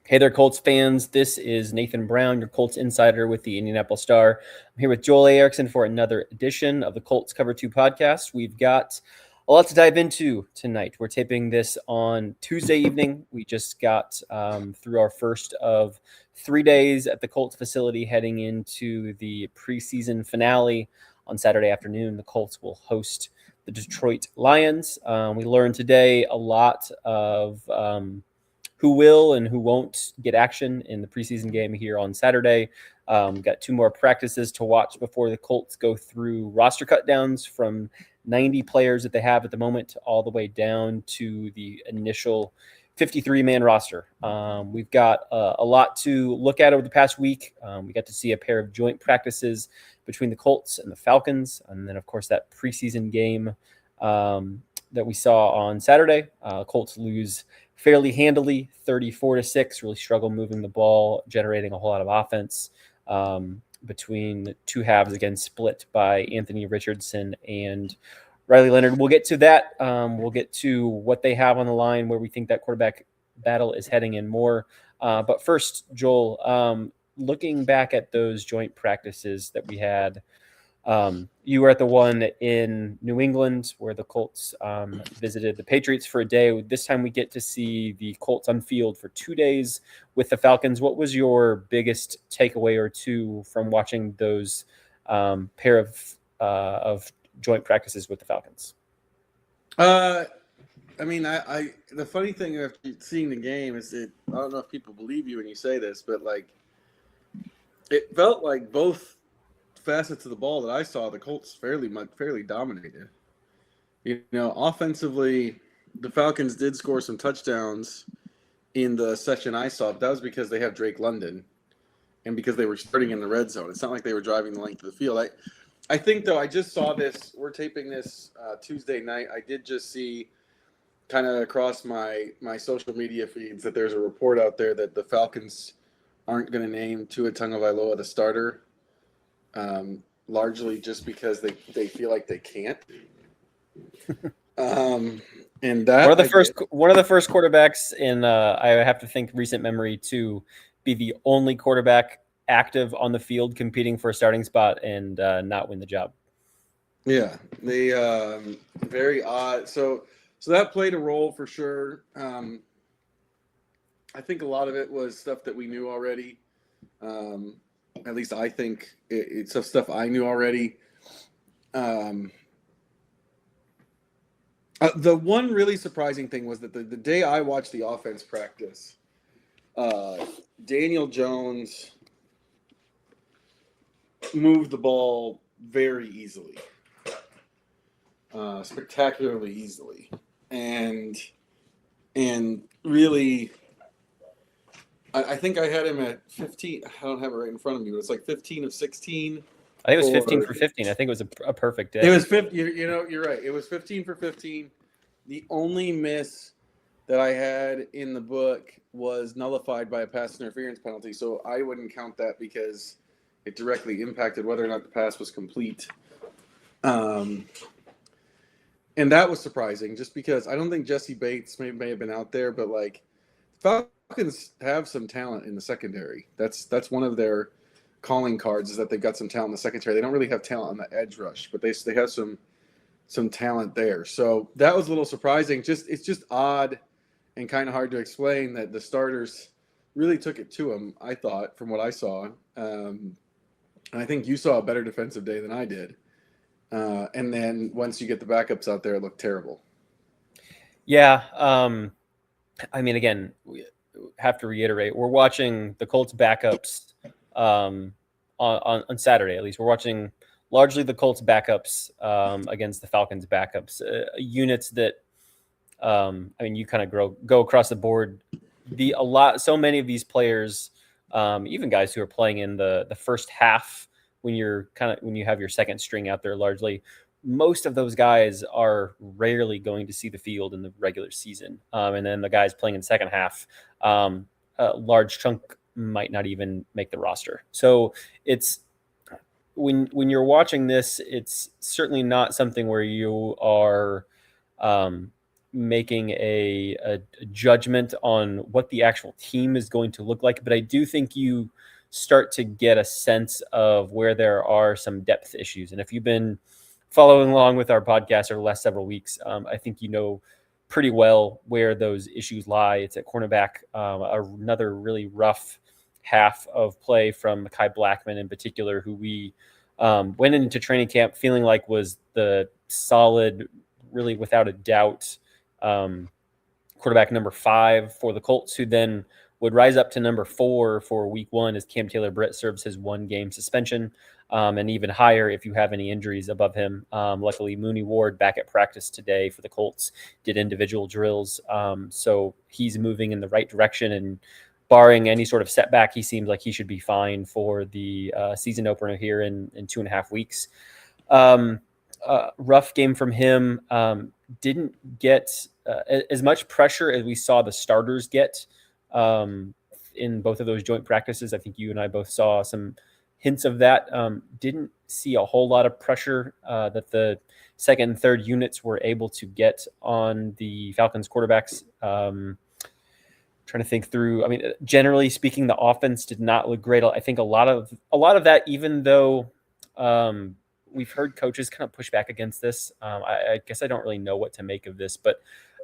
Hey there, Colts fans. This is Nathan Brown, your Colts insider with the Indianapolis Star. I'm here with Joel A. Erickson for another edition of the Colts Cover-2 Podcast. We've got a lot to dive into tonight. We're taping this on Tuesday evening. We just got through our first of 3 days at the Colts facility, heading into the preseason finale on Saturday afternoon. The Colts will host the Detroit Lions. We learned today a lot of who will and who won't get action in the preseason game here on Saturday. Got 2 more practices to watch before the Colts go through roster cutdowns from 90 players that they have at the moment all the way down to the initial 53-man roster. We've got a lot to look at over the past week. We got to see a pair of joint practices between the Colts and the Falcons, and then, of course, that preseason game that we saw on Saturday. Colts lose fairly handily, 34-6, really struggle moving the ball, generating a whole lot of offense between the two halves, again, split by Anthony Richardson and Riley Leonard. We'll get to that. We'll get to what they have on the line, where we think that quarterback battle is heading in more. But first, Joel, looking back at those joint practices that we had, you were at the one in New England where the Colts visited the Patriots for a day. This time we get to see the Colts on field for 2 days with the Falcons. What was your biggest takeaway or two from watching those pair of joint practices with the Falcons? I the funny thing after seeing the game is that I don't know if people believe you when you say this, but like it felt like both facets of the ball that I saw, the Colts fairly dominated. You know, offensively, the Falcons did score some touchdowns in the session I saw, but that was because they have Drake London and because they were starting in the red zone. It's not like they were driving the length of the field. I think, though, I just saw this. We're taping this Tuesday night. I did just see kind of across my social media feeds that there's a report out there that the Falcons aren't going to name Tua Tagovailoa the starter. Largely just because they feel like they can't. And that one of the first quarterbacks in I have to think recent memory to be the only quarterback active on the field competing for a starting spot and not win the job. Yeah, they very odd. So that played a role for sure. I think a lot of it was stuff that we knew already. At least I think it's stuff I knew already. The one really surprising thing was that the day I watched the offense practice, Daniel Jones moved the ball very easily, spectacularly easily, and really. I think I had him at 15. I don't have it right in front of me, but it's like 15 of 16. I think it was 15 for 15. I think it was a perfect day. It was 50. You're right. It was 15 for 15. The only miss that I had in the book was nullified by a pass interference penalty, so I wouldn't count that because it directly impacted whether or not the pass was complete. And that was surprising, just because I don't think Jesse Bates may have been out there, but like Falcons have some talent in the secondary. That's one of their calling cards, is that they've got some talent in the secondary. They don't really have talent on the edge rush, but they have some talent there. So that was a little surprising. It's just odd and kind of hard to explain that the starters really took it to them, I thought, from what I saw. And I think you saw a better defensive day than I did. And then once you get the backups out there, it looked terrible. Yeah. I mean, again, we have to reiterate, we're watching the Colts backups on Saturday, at least. We're watching largely the Colts backups against the Falcons backups, units that, you kind of go across the board. So many of these players, even guys who are playing in the first half when you have your second string out there, largely, most of those guys are rarely going to see the field in the regular season. And then the guys playing in the second half, a large chunk might not even make the roster. So it's when you're watching this, it's certainly not something where you are making a judgment on what the actual team is going to look like, but I do think you start to get a sense of where there are some depth issues. And if you've been following along with our podcast over the last several weeks, I think you know pretty well where those issues lie. It's at cornerback, another really rough half of play from Mekhi Blackmon in particular, who we went into training camp feeling like was the solid, really without a doubt, quarterback number 5 for the Colts, who then would rise up to number 4 for week 1 as Cam Taylor-Britt serves his 1-game suspension, and even higher if you have any injuries above him. Luckily, Mooney Ward back at practice today for the Colts, did individual drills. So he's moving in the right direction, and barring any sort of setback, he seems like he should be fine for the season opener here in 2.5 weeks. Rough game from him. Didn't get as much pressure as we saw the starters get in both of those joint practices. I think you and I both saw some hints of that. Didn't see a whole lot of pressure that the second and third units were able to get on the Falcons quarterbacks. Trying to think through. I mean, generally speaking, the offense did not look great. I think a lot of that, even though we've heard coaches kind of push back against this. I guess I don't really know what to make of this, but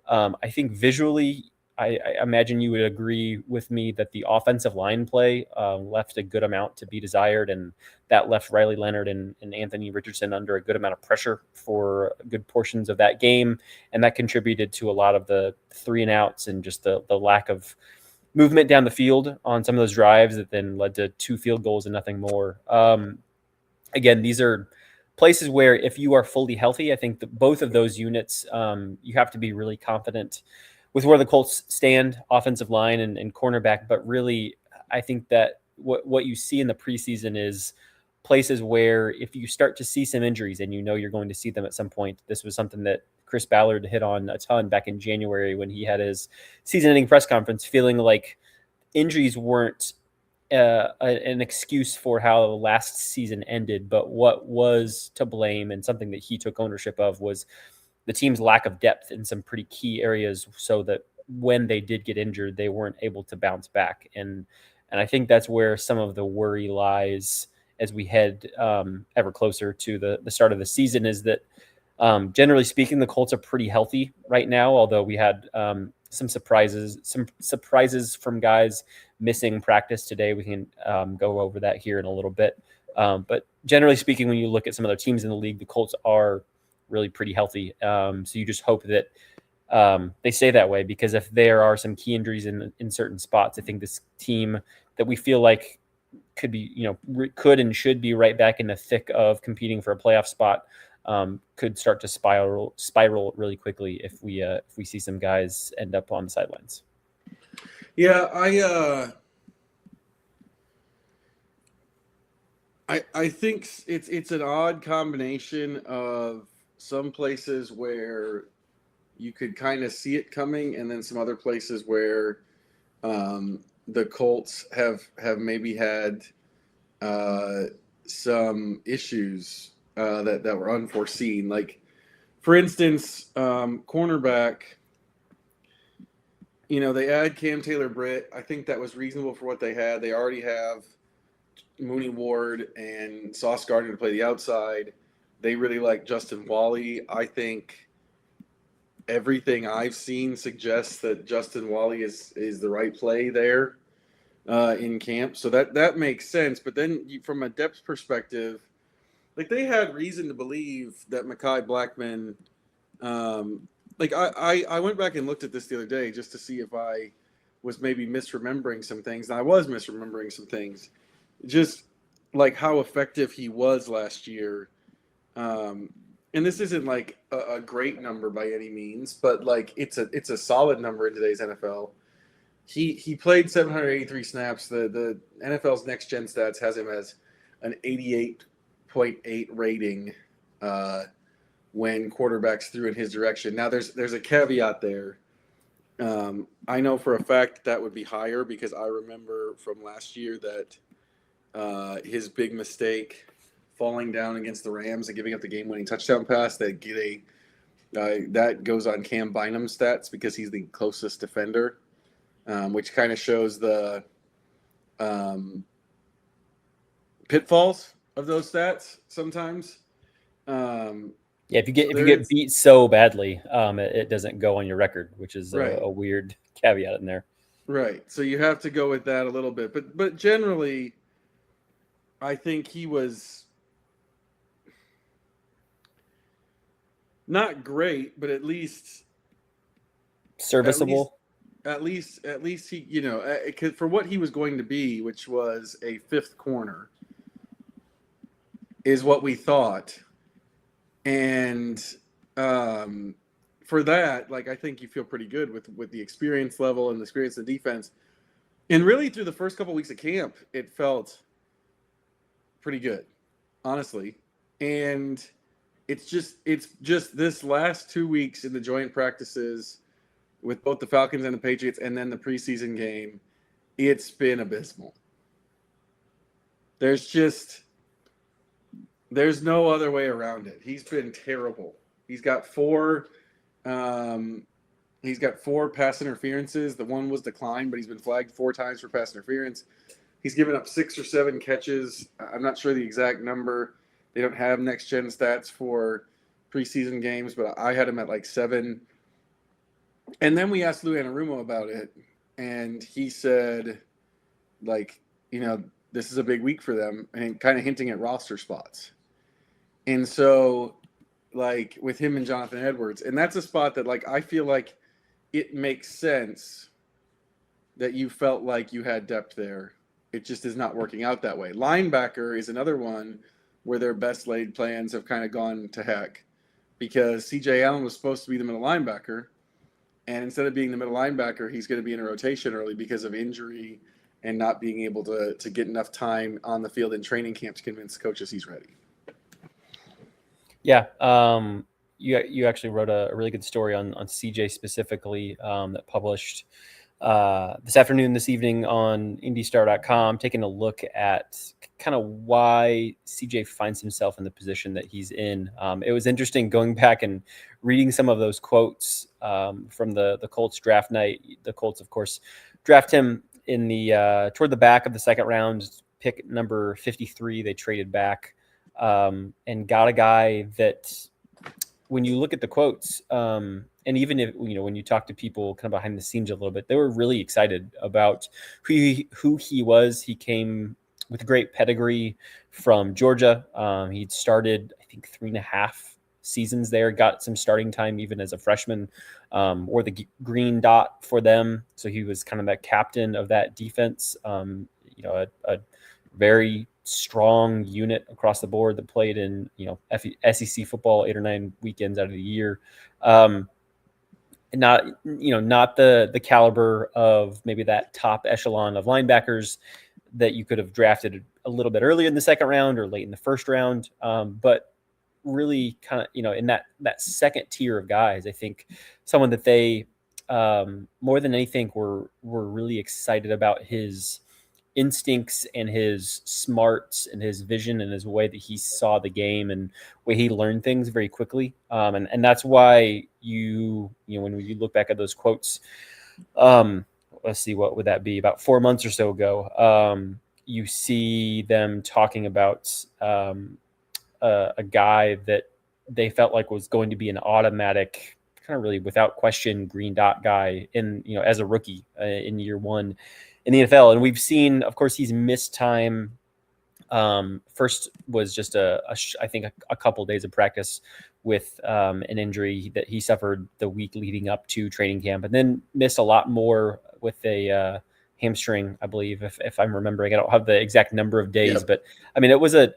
I think visually, I imagine you would agree with me that the offensive line play left a good amount to be desired, and that left Riley Leonard and Anthony Richardson under a good amount of pressure for good portions of that game, and that contributed to a lot of the 3-and-outs and just the lack of movement down the field on some of those drives that then led to 2 field goals and nothing more. Again, these are places where if you are fully healthy, I think that both of those units, you have to be really confident with where the Colts stand, offensive line and cornerback. But really, I think that what you see in the preseason is places where if you start to see some injuries, and you know you're going to see them at some point. This was something that Chris Ballard hit on a ton back in January when he had his season-ending press conference, feeling like injuries weren't an excuse for how last season ended, but what was to blame, and something that he took ownership of, was the team's lack of depth in some pretty key areas, so that when they did get injured, they weren't able to bounce back. And I think that's where some of the worry lies as we head ever closer to the start of the season, is that generally speaking, the Colts are pretty healthy right now, although we had some surprises from guys missing practice today. We can go over that here in a little bit. But generally speaking, when you look at some other teams in the league, the Colts are really pretty healthy. So you just hope that they stay that way, because if there are some key injuries in certain spots, I think this team that we feel like could be, could and should be right back in the thick of competing for a playoff spot, could start to spiral really quickly if we see some guys end up on the sidelines. Yeah, I think it's an odd combination of some places where you could kind of see it coming, and then some other places where the Colts have maybe had some issues that were unforeseen. Like, for instance, cornerback, they add Cam Taylor-Britt. I think that was reasonable for what they had. They already have Mooney Ward and Sauce Gardner to play the outside. They really like Justin Wally. I think everything I've seen suggests that Justin Wally is the right play there in camp. So that makes sense. But then from a depth perspective, like, they had reason to believe that Mekhi Blackmon, I went back and looked at this the other day just to see if I was maybe misremembering some things. And I was misremembering some things. Just like how effective he was last year. And this isn't like a great number by any means, but like it's a solid number in today's NFL. He played 783 snaps. The NFL's Next Gen Stats has him as an 88.8 rating when quarterbacks threw in his direction. Now there's a caveat there. I know for a fact that would be higher, because I remember from last year that his big mistake falling down against the Rams and giving up the game-winning touchdown pass, that get That goes on Cam Bynum's stats because he's the closest defender, which kind of shows the pitfalls of those stats sometimes. If you get beat so badly, it doesn't go on your record, which is right. a weird caveat in there. Right. So you have to go with that a little bit, but generally, I think he was not great, but at least serviceable. At least he, for what he was going to be, which was a fifth corner, is what we thought. And for that, I think you feel pretty good with the experience level and the experience of the defense. And really through the first couple of weeks of camp, it felt pretty good, honestly. And it's just this last 2 weeks in the joint practices with both the Falcons and the Patriots and then the preseason game, it's been abysmal. There's no other way around it. He's been terrible. He's got four pass interferences. The one was declined, but he's been flagged 4 times for pass interference. He's given up 6 or 7 catches. I'm not sure the exact number. They don't have next-gen stats for preseason games, but I had him at 7. And then we asked Lou Anarumo about it, and he said, this is a big week for them, and kind of hinting at roster spots. And so, with him and Jonathan Edwards, and that's a spot that, I feel like it makes sense that you felt like you had depth there. It just is not working out that way. Linebacker is another one where their best laid plans have kind of gone to heck because C.J. Allen was supposed to be the middle linebacker, and instead of being the middle linebacker, he's going to be in a rotation early because of injury and not being able to get enough time on the field in training camp to convince coaches he's ready. Yeah. You actually wrote a really good story on CJ specifically that published this evening on IndyStar.com, taking a look at kind of why CJ finds himself in the position that he's in. It was interesting going back and reading some of those quotes from the Colts draft night. The Colts, of course, draft him in the toward the back of the second round, pick number 53. They traded back and got a guy that, when you look at the quotes, and even if when you talk to people kind of behind the scenes a little bit, they were really excited about who he was. He came with a great pedigree from Georgia. He'd started, I think, 3.5 seasons there, got some starting time even as a freshman, or the green dot for them. So he was kind of that captain of that defense. A very strong unit across the board that played in SEC football 8 or 9 weekends out of the year. Not the caliber of maybe that top echelon of linebackers that you could have drafted a little bit earlier in the second round or late in the first round, but really kind of in that second tier of guys. I think someone that they more than anything were really excited about his instincts and his smarts and his vision and his way that he saw the game and way he learned things very quickly. And that's why when you look back at those quotes, let's see, what would that be? About 4 months or so ago, you see them talking about a guy that they felt like was going to be an automatic, kind of really without question, green dot guy as a rookie in year 1 in the NFL. And we've seen, of course, he's missed time. First was just I think a couple days of practice with an injury that he suffered the week leading up to training camp, and then missed a lot more with a hamstring, I believe, if I'm remembering. I don't have the exact number of days, Yep. but I mean, it was a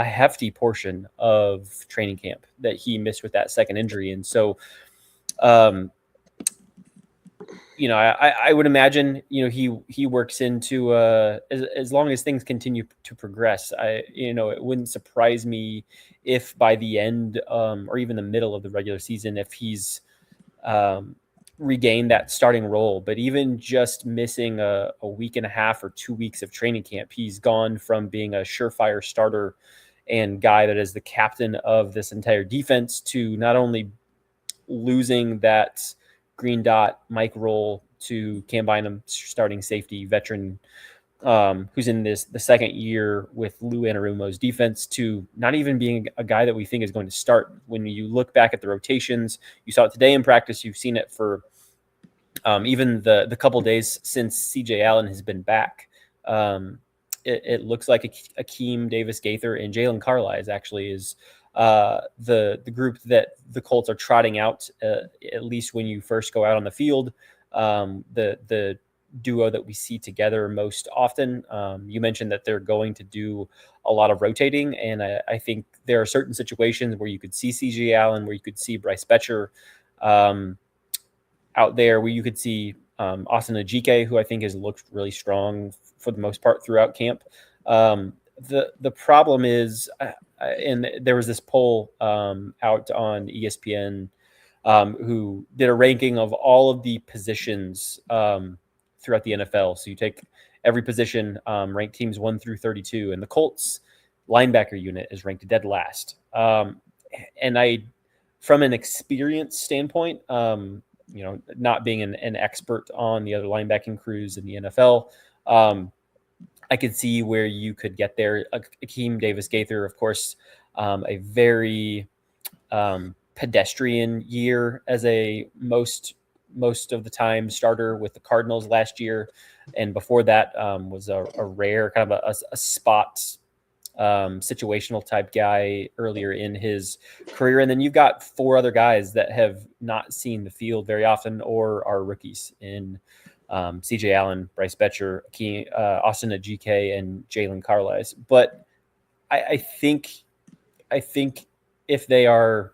hefty portion of training camp that he missed with that second injury. And so, I would imagine, he works into as long as things continue to progress. It wouldn't surprise me if by the end or even the middle of the regular season, if he's regained that starting role. But even just missing a week and a half or 2 weeks of training camp, he's gone from being a surefire starter and guy that is the captain of this entire defense to not only losing that green dot Mike role to Cam Bynum, starting safety veteran, who's in the second year with Lou Anarumo's defense, to not even being a guy that we think is going to start. When you look back at the rotations, you saw it today in practice. You've seen it for even the couple days since CJ Allen has been back. It looks like Akeem Davis Gaither and Jalen Carlisle actually is the group that the Colts are trotting out, at least when you first go out on the field. The duo that we see together most often. You mentioned that they're going to do a lot of rotating, and I think there are certain situations where you could see CJ Allen, where you could see Bryce Betcher out there, where you could see Austin Ajike, who I think has looked really strong for the most part throughout camp. The problem is, and there was this poll out on ESPN who did a ranking of all of the positions throughout the NFL. So you take every position, ranked teams 1 through 32, and the Colts linebacker unit is ranked dead last. And from an experience standpoint, not being an expert on the other linebacking crews in the NFL, I could see where you could get there. Akeem Davis Gaither, of course, a very pedestrian year as a most of the time starter with the Cardinals last year, and before that was a rare kind of a spot situational type guy earlier in his career. And then you've got 4 other guys that have not seen the field very often or are rookies in CJ Allen, Bryce Betcher, Austin Ajike, and Jalen Carlisle. But I think if they are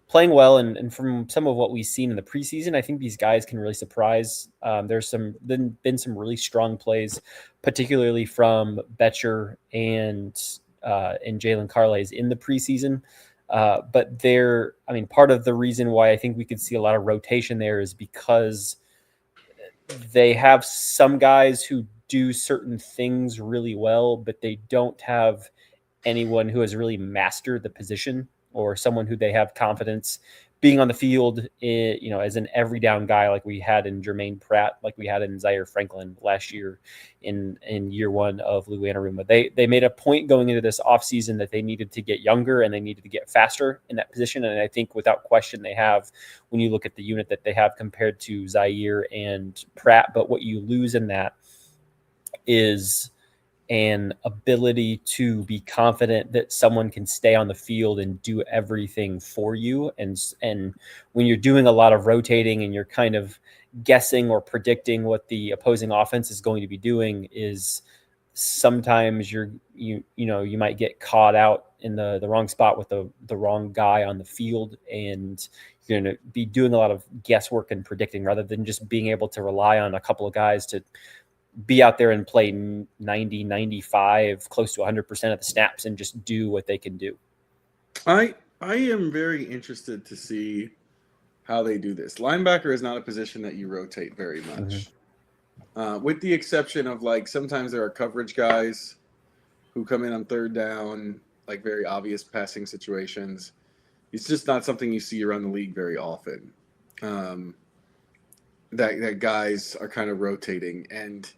playing well, and from some of what we've seen in the preseason, I think these guys can really surprise. There's been some really strong plays, particularly from Betcher and Jalen Carlisle in the preseason. But part of the reason why I think we could see a lot of rotation there is because they have some guys who do certain things really well, but they don't have anyone who has really mastered the position, or someone who they have confidence being on the field, as an every down guy like we had in Jermaine Pratt, like we had in Zaire Franklin last year in year 1 of Lou Anarumo. They made a point going into this offseason that they needed to get younger and they needed to get faster in that position. And I think without question they have, when you look at the unit that they have compared to Zaire and Pratt. But what you lose in that is an ability to be confident that someone can stay on the field and do everything for you. And when you're doing a lot of rotating and you're kind of guessing or predicting what the opposing offense is going to be doing, is sometimes you might get caught out in the wrong spot with the wrong guy on the field, and you're going to be doing a lot of guesswork and predicting rather than just being able to rely on a couple of guys to be out there and play 90, 95, close to 100% of the snaps and just do what they can do. I am very interested to see how they do this. Linebacker is not a position that you rotate very much. With the exception of, like, sometimes there are coverage guys who come in on third down, like very obvious passing situations. It's just not something you see around the league very often. That guys are kind of rotating. And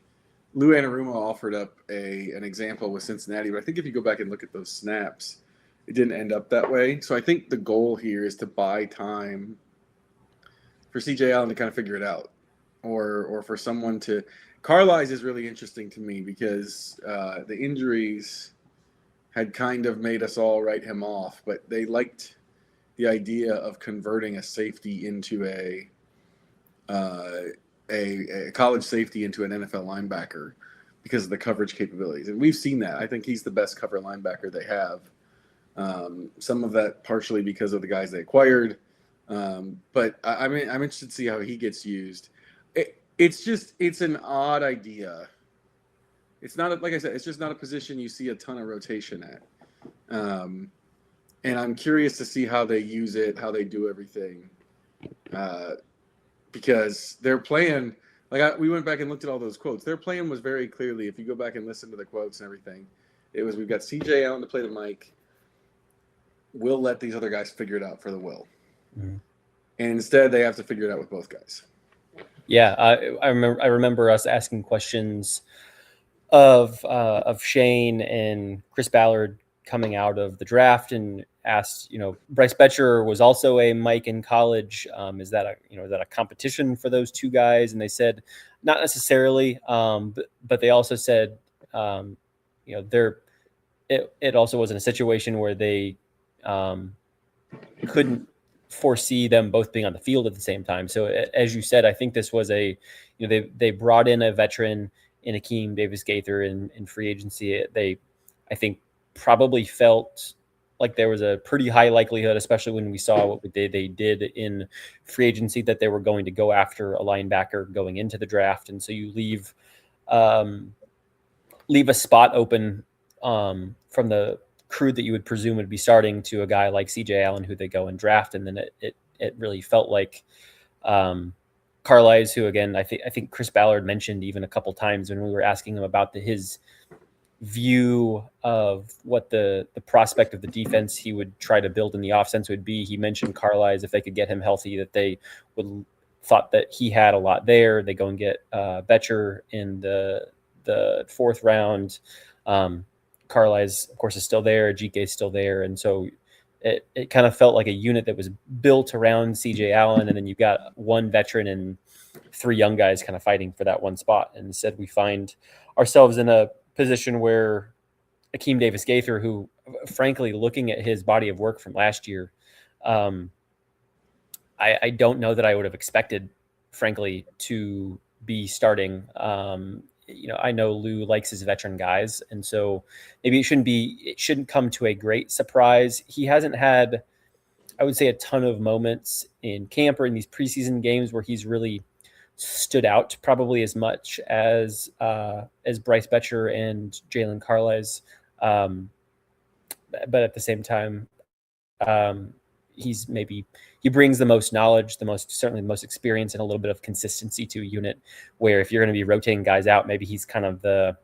Lou Anarumo offered up an example with Cincinnati, but I think if you go back and look at those snaps, it didn't end up that way. So I think the goal here is to buy time for CJ Allen to kind of figure it out, or for someone to. Carlisle is really interesting to me because the injuries had kind of made us all write him off, but they liked the idea of converting a safety into a college safety into an NFL linebacker because of the coverage capabilities. And we've seen that. I think he's the best cover linebacker they have. Some of that partially because of the guys they acquired. But I'm interested to see how he gets used. It's an odd idea. It's not, like I said, it's just not a position you see a ton of rotation at. And I'm curious to see how they use it, how they do everything. Because their plan, we went back and looked at all those quotes. Their plan was very clearly, if you go back and listen to the quotes and everything, it was, we've got CJ Allen to play the Mike. We'll let these other guys figure it out for the Will. Mm-hmm. And instead, they have to figure it out with both guys. Yeah, I remember us asking questions of Shane and Chris Ballard coming out of the draft, and asked, Bryce Betcher was also a Mike in college. Is that a competition for those two guys? And they said not necessarily, but they also said, it also wasn't a situation where they couldn't foresee them both being on the field at the same time. So as you said, I think this was they brought in a veteran in Akeem Davis-Gaither in free agency. They, I think, probably felt like there was a pretty high likelihood, especially when we saw what they did in free agency, that they were going to go after a linebacker going into the draft. And so you leave a spot open from the crew that you would presume would be starting to a guy like CJ Allen, who they go and draft. And then it really felt like Carlisle, who, again, I think Chris Ballard mentioned even a couple times when we were asking him about his view of what the prospect of the defense he would try to build in the offense would be. He mentioned Carlisle, if they could get him healthy, that they would thought that he had a lot there. They go and get Betcher in the 4th round. Carlisle, of course, is still there. GK is still there. And so it kind of felt like a unit that was built around CJ Allen. And then you've got one veteran and 3 young guys kind of fighting for that one spot. And instead we find ourselves in a position where Akeem Davis-Gaither, who, frankly, looking at his body of work from last year, I don't know that I would have expected, frankly, to be starting. I know Lou likes his veteran guys, and so maybe it shouldn't come to a great surprise. He hasn't had, I would say, a ton of moments in camp or in these preseason games where he's really stood out probably as much as Bryce Betcher and Jalen Carlisle. But at the same time, he brings the most knowledge, certainly the most experience, and a little bit of consistency to a unit where if you're going to be rotating guys out, maybe he's kind of the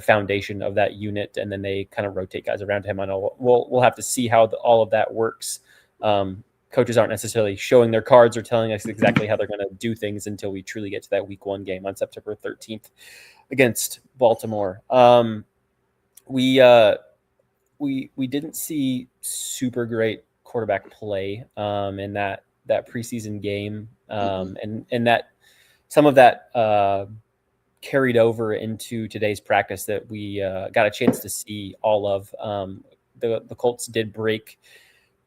foundation of that unit, and then they kind of rotate guys around him. I know we'll have to see how all of that works. Coaches aren't necessarily showing their cards or telling us exactly how they're going to do things until we truly get to that week 1 game on September 13th against Baltimore. We didn't see super great quarterback play in that preseason game, and that some of that carried over into today's practice that we got a chance to see all of. The Colts did break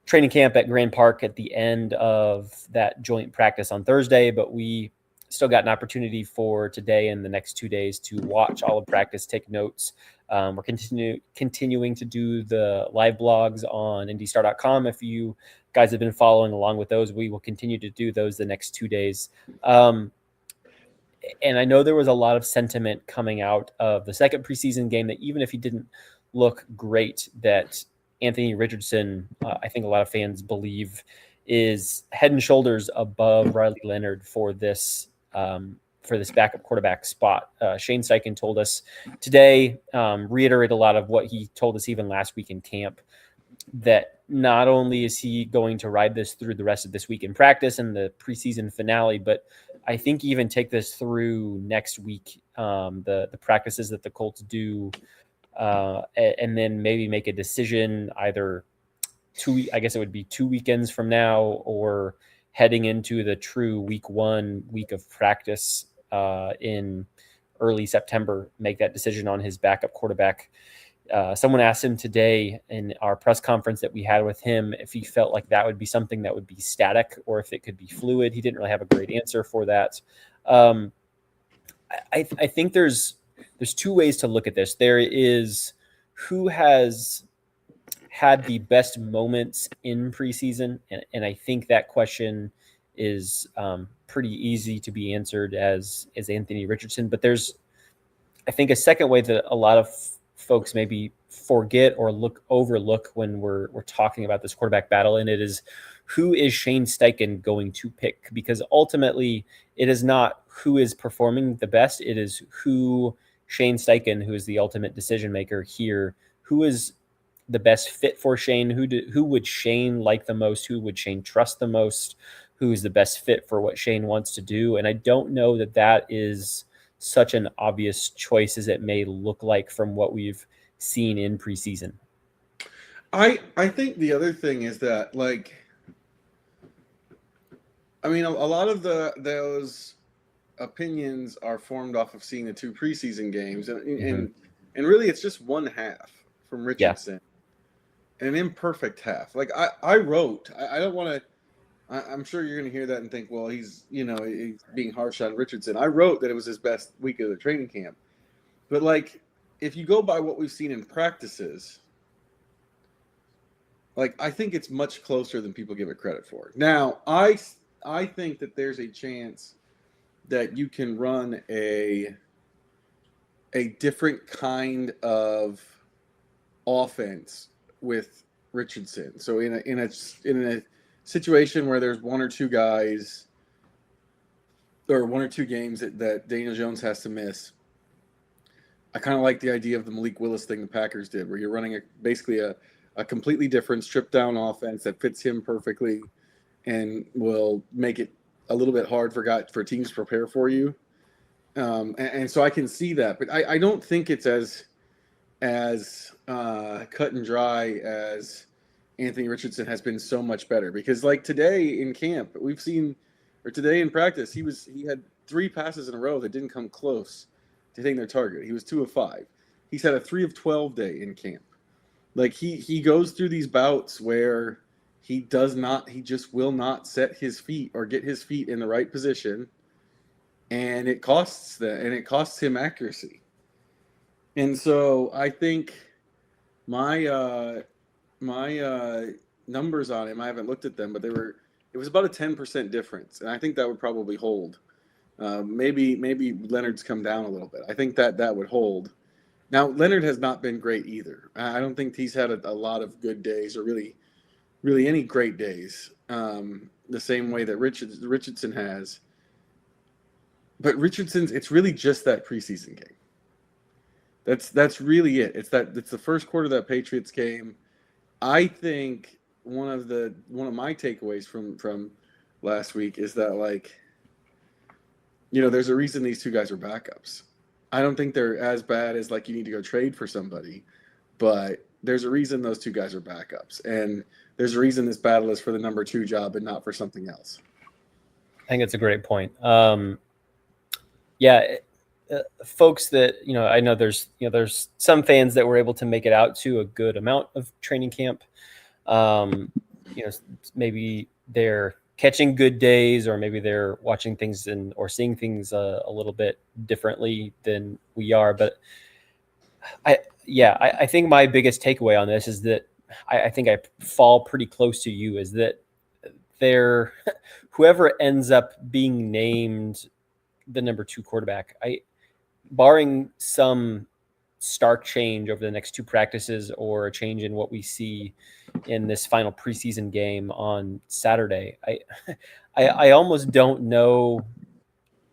training camp at Grand Park at the end of that joint practice on Thursday, but we still got an opportunity for today and the next 2 days to watch all of practice, take notes. We're continuing to do the live blogs on IndyStar.com. If you guys have been following along with those, we will continue to do those the next 2 days. And I know there was a lot of sentiment coming out of the second preseason game that even if he didn't look great, that Anthony Richardson, I think a lot of fans believe, is head and shoulders above Riley Leonard for this backup quarterback spot. Shane Steichen told us today, reiterate a lot of what he told us even last week in camp, that not only is he going to ride this through the rest of this week in practice and the preseason finale, but I think even take this through next week, the practices that the Colts do, and then maybe make a decision either I guess it would be 2 weekends from now, or heading into the true week 1 week of practice in early September, make that decision on his backup quarterback. Someone asked him today in our press conference that we had with him if he felt like that would be something that would be static or if it could be fluid. He didn't really have a great answer for that. I think there's 2 ways to look at this. There is who has had the best moments in preseason, and I think that question is pretty easy to be answered as Anthony Richardson. But there's, I think, a second way that a lot of folks maybe forget or overlook when we're talking about this quarterback battle, and it is, who is Shane Steichen going to pick? Because ultimately, it is not who is performing the best; it is who Shane Steichen, who is the ultimate decision maker here, who is the best fit for Shane. Who would Shane like the most? Who would Shane trust the most? who's the best fit for what Shane wants to do. And I don't know that that is such an obvious choice as it may look like from what we've seen in preseason. I think the other thing is that, like, I mean, a lot of those opinions are formed off of seeing the 2 preseason games, and really it's just one half from Richardson, an imperfect half. Like I wrote, I don't want to. I'm sure you're going to hear that and think, well, he's being harsh on Richardson. I wrote that it was his best week of the training camp, but like if you go by what we've seen in practices, like I think it's much closer than people give it credit for. Now I think that there's a chance that you can run a different kind of offense with Richardson. So in a situation where there's 1 or 2 guys or 1 or 2 games that Daniel Jones has to miss, I kind of like the idea of the Malik Willis thing the Packers did, where you're running basically a completely different stripped down offense that fits him perfectly and will make it a little bit hard for teams to prepare for you. And so I can see that, but I don't think it's as cut and dry as Anthony Richardson has been so much better, because like today in camp, today in practice, he had 3 passes in a row that didn't come close to hitting their target. He was 2 of 5. He's had a 3 of 12 day in camp. Like he goes through these bouts where he just will not set his feet or get his feet in the right position, and it costs him accuracy. And so I think my numbers on him, I haven't looked at them, but it was about a 10% difference, and I think that would probably hold. Maybe Leonard's come down a little bit. I think that would hold. Now Leonard has not been great either. I don't think he's had a lot of good days, or really any great days, the same way that Richardson has. But it's really just that preseason game. That's really it. It's the first quarter of that Patriots game. I think one of my takeaways from last week is that, like, there's a reason these 2 guys are backups. I don't think they're as bad as like you need to go trade for somebody, but there's a reason those 2 guys are backups, and there's a reason this battle is for the number 2 job and not for something else. I think it's a great point. Folks that, I know there's some fans that were able to make it out to a good amount of training camp. Maybe they're catching good days, or maybe they're watching things or seeing things a little bit differently than we are. But I think my biggest takeaway on this is that I think I fall pretty close to you, is that whoever ends up being named the number 2 quarterback, barring some stark change over the next 2 practices or a change in what we see in this final preseason game on Saturday, I almost don't know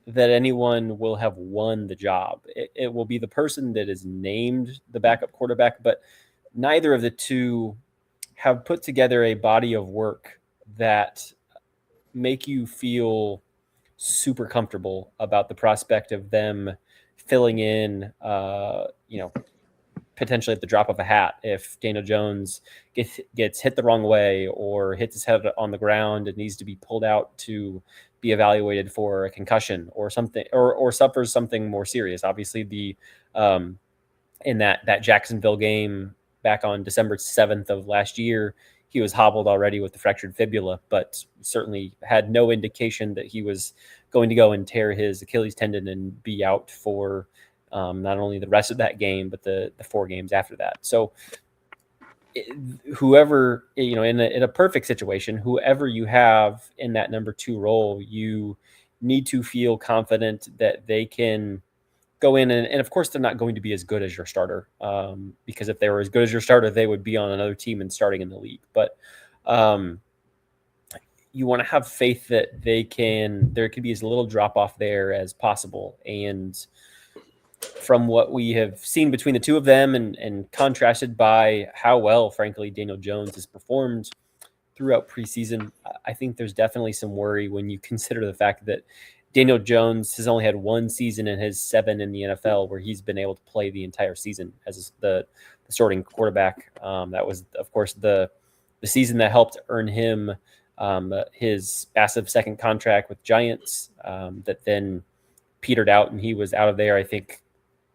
that anyone will have won the job. It will be the person that is named the backup quarterback, but neither of the 2 have put together a body of work that make you feel super comfortable about the prospect of them filling in, potentially at the drop of a hat, if Daniel Jones gets hit the wrong way or hits his head on the ground and needs to be pulled out to be evaluated for a concussion or something, or suffers something more serious. Obviously, in that Jacksonville game back on December 7th of last year, he was hobbled already with the fractured fibula, but certainly had no indication that he was going to go and tear his Achilles tendon and be out for not only the rest of that game, but the 4 games after that. So whoever, in a perfect situation, whoever you have in that number 2 role, you need to feel confident that they can go in, and of course they're not going to be as good as your starter, because if they were as good as your starter, they would be on another team and starting in the league. But you want to have faith that there could be as little drop off there as possible. And from what we have seen between the 2 of them, and contrasted by how well, frankly, Daniel Jones has performed, throughout preseason. I think there's definitely some worry when you consider the fact that Daniel Jones has only had one season in his 7 in the NFL where he's been able to play the entire season as the starting quarterback. That was, of course, the season that helped earn him his massive second contract with Giants that then petered out, and he was out of there, I think,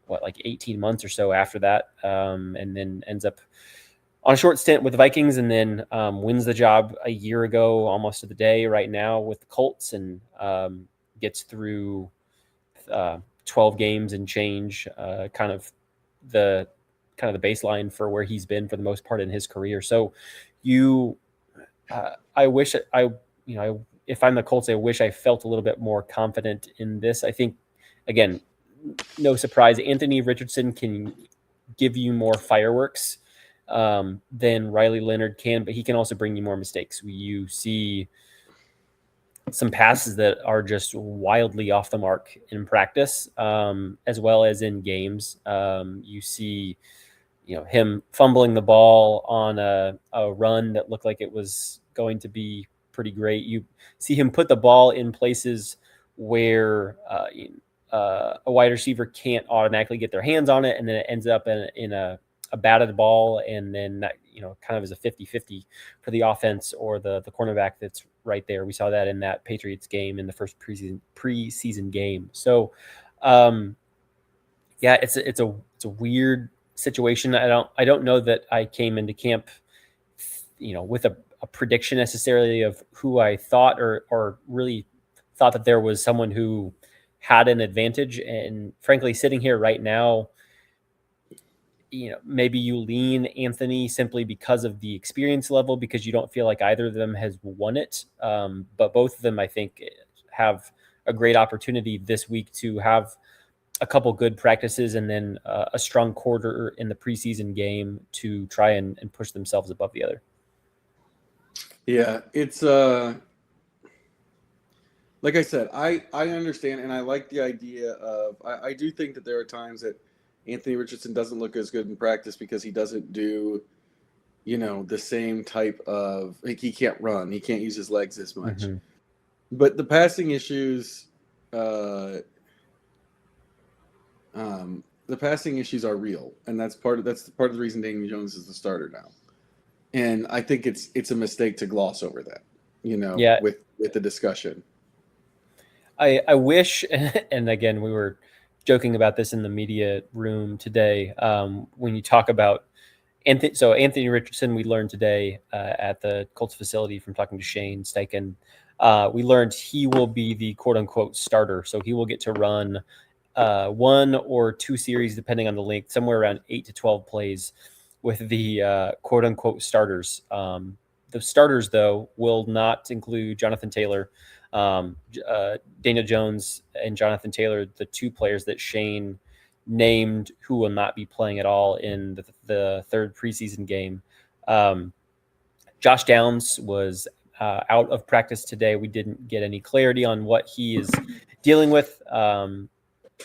like 18 months or so after that, and then ends up on a short stint with the Vikings, and then wins the job a year ago, almost to the day right now with the Colts, and gets through 12 games and change, kind of the baseline for where he's been for the most part in his career. So I wish if I'm the Colts, I wish I felt a little bit more confident in this. I think, again, no surprise, Anthony Richardson can give you more fireworks than Riley Leonard can, but he can also bring you more mistakes. You see some passes that are just wildly off the mark in practice, as well as in games. You see, him fumbling the ball on a run that looked like it was going to be pretty great. You see him put the ball in places where a wide receiver can't automatically get their hands on it, and then it ends up in a batted ball, and then that, kind of is a 50-50 for the offense or the cornerback that's right there. We saw that in that Patriots game in the first preseason game. So, it's a weird situation. I don't know that I came into camp, with a prediction necessarily of who I thought or really thought that there was someone who had an advantage. And frankly, sitting here right now, maybe you lean Anthony simply because of the experience level, because you don't feel like either of them has won it. But both of them, I think, have a great opportunity this week to have a couple good practices and then a strong quarter in the preseason game to try and push themselves above the other. Yeah, it's like I said, I understand, and I like the idea of, I do think that there are times that Anthony Richardson doesn't look as good in practice because he doesn't do, the same type of, like, he can't run, he can't use his legs as much. Mm-hmm. But the passing issues, the passing issues are real, and that's part of the reason Daniel Jones is the starter now. And I think it's a mistake to gloss over that, with the discussion. I wish, and again, we were joking about this in the media room today. When you talk about Anthony Richardson, we learned today at the Colts facility from talking to Shane Steichen, we learned he will be the quote unquote starter. So he will get to run 1 or 2 series, depending on the length, somewhere around 8 to 12 plays with the quote unquote starters. The starters, though, will not include Jonathan Taylor, Daniel Jones, and Jonathan Taylor, the 2 players that Shane named who will not be playing at all in the third preseason game. Josh Downs was out of practice today. We didn't get any clarity on what he is dealing with.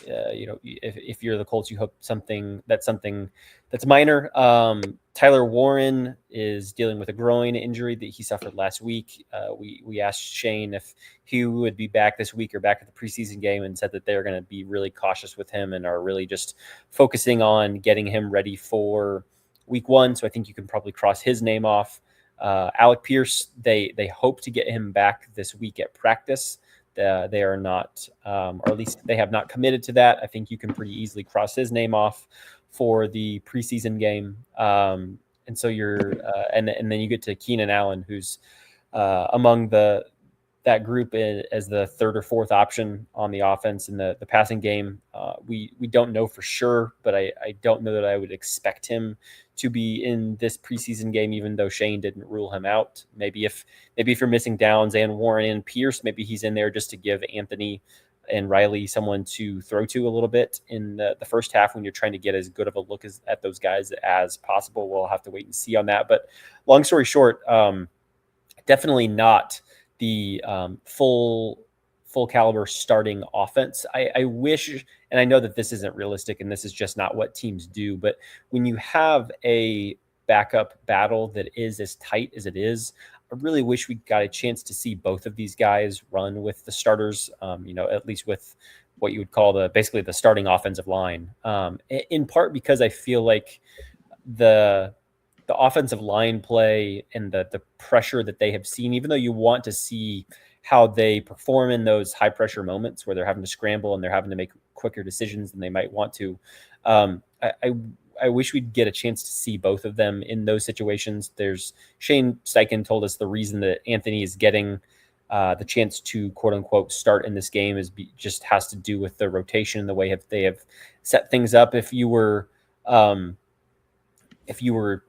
If you're the Colts, you hope something that's minor. Tyler Warren is dealing with a groin injury that he suffered last week. We asked Shane if he would be back this week or back at the preseason game, and said that they're going to be really cautious with him and are really just focusing on getting him ready for week 1. So I think you can probably cross his name off. Alec Pierce, they hope to get him back this week at practice. They are not, or at least they have not committed to that. I think you can pretty easily cross his name off for the preseason game. And so you're, and then you get to Keenan Allen, who's among that group as the 3rd or 4th option on the offense in the passing game. We don't know for sure, but I don't know that I would expect him to be in this preseason game, even though Shane didn't rule him out. Maybe if you're missing Downs and Warren and Pierce, maybe he's in there just to give Anthony and Riley someone to throw to a little bit in the first half when you're trying to get as good of a look at those guys as possible. We'll have to wait and see on that. But long story short, definitely not the full caliber starting offense. I wish, and I know that this isn't realistic and this is just not what teams do, but when you have a backup battle that is as tight as it is, I really wish we got a chance to see both of these guys run with the starters, at least with what you would call basically the starting offensive line, in part because I feel like the offensive line play and the pressure that they have seen, even though you want to see how they perform in those high pressure moments where they're having to scramble and they're having to make quicker decisions than they might want to. I wish we'd get a chance to see both of them in those situations. Shane Steichen told us the reason that Anthony is getting the chance to quote unquote start in this game just has to do with the rotation, the way they have set things up. If you were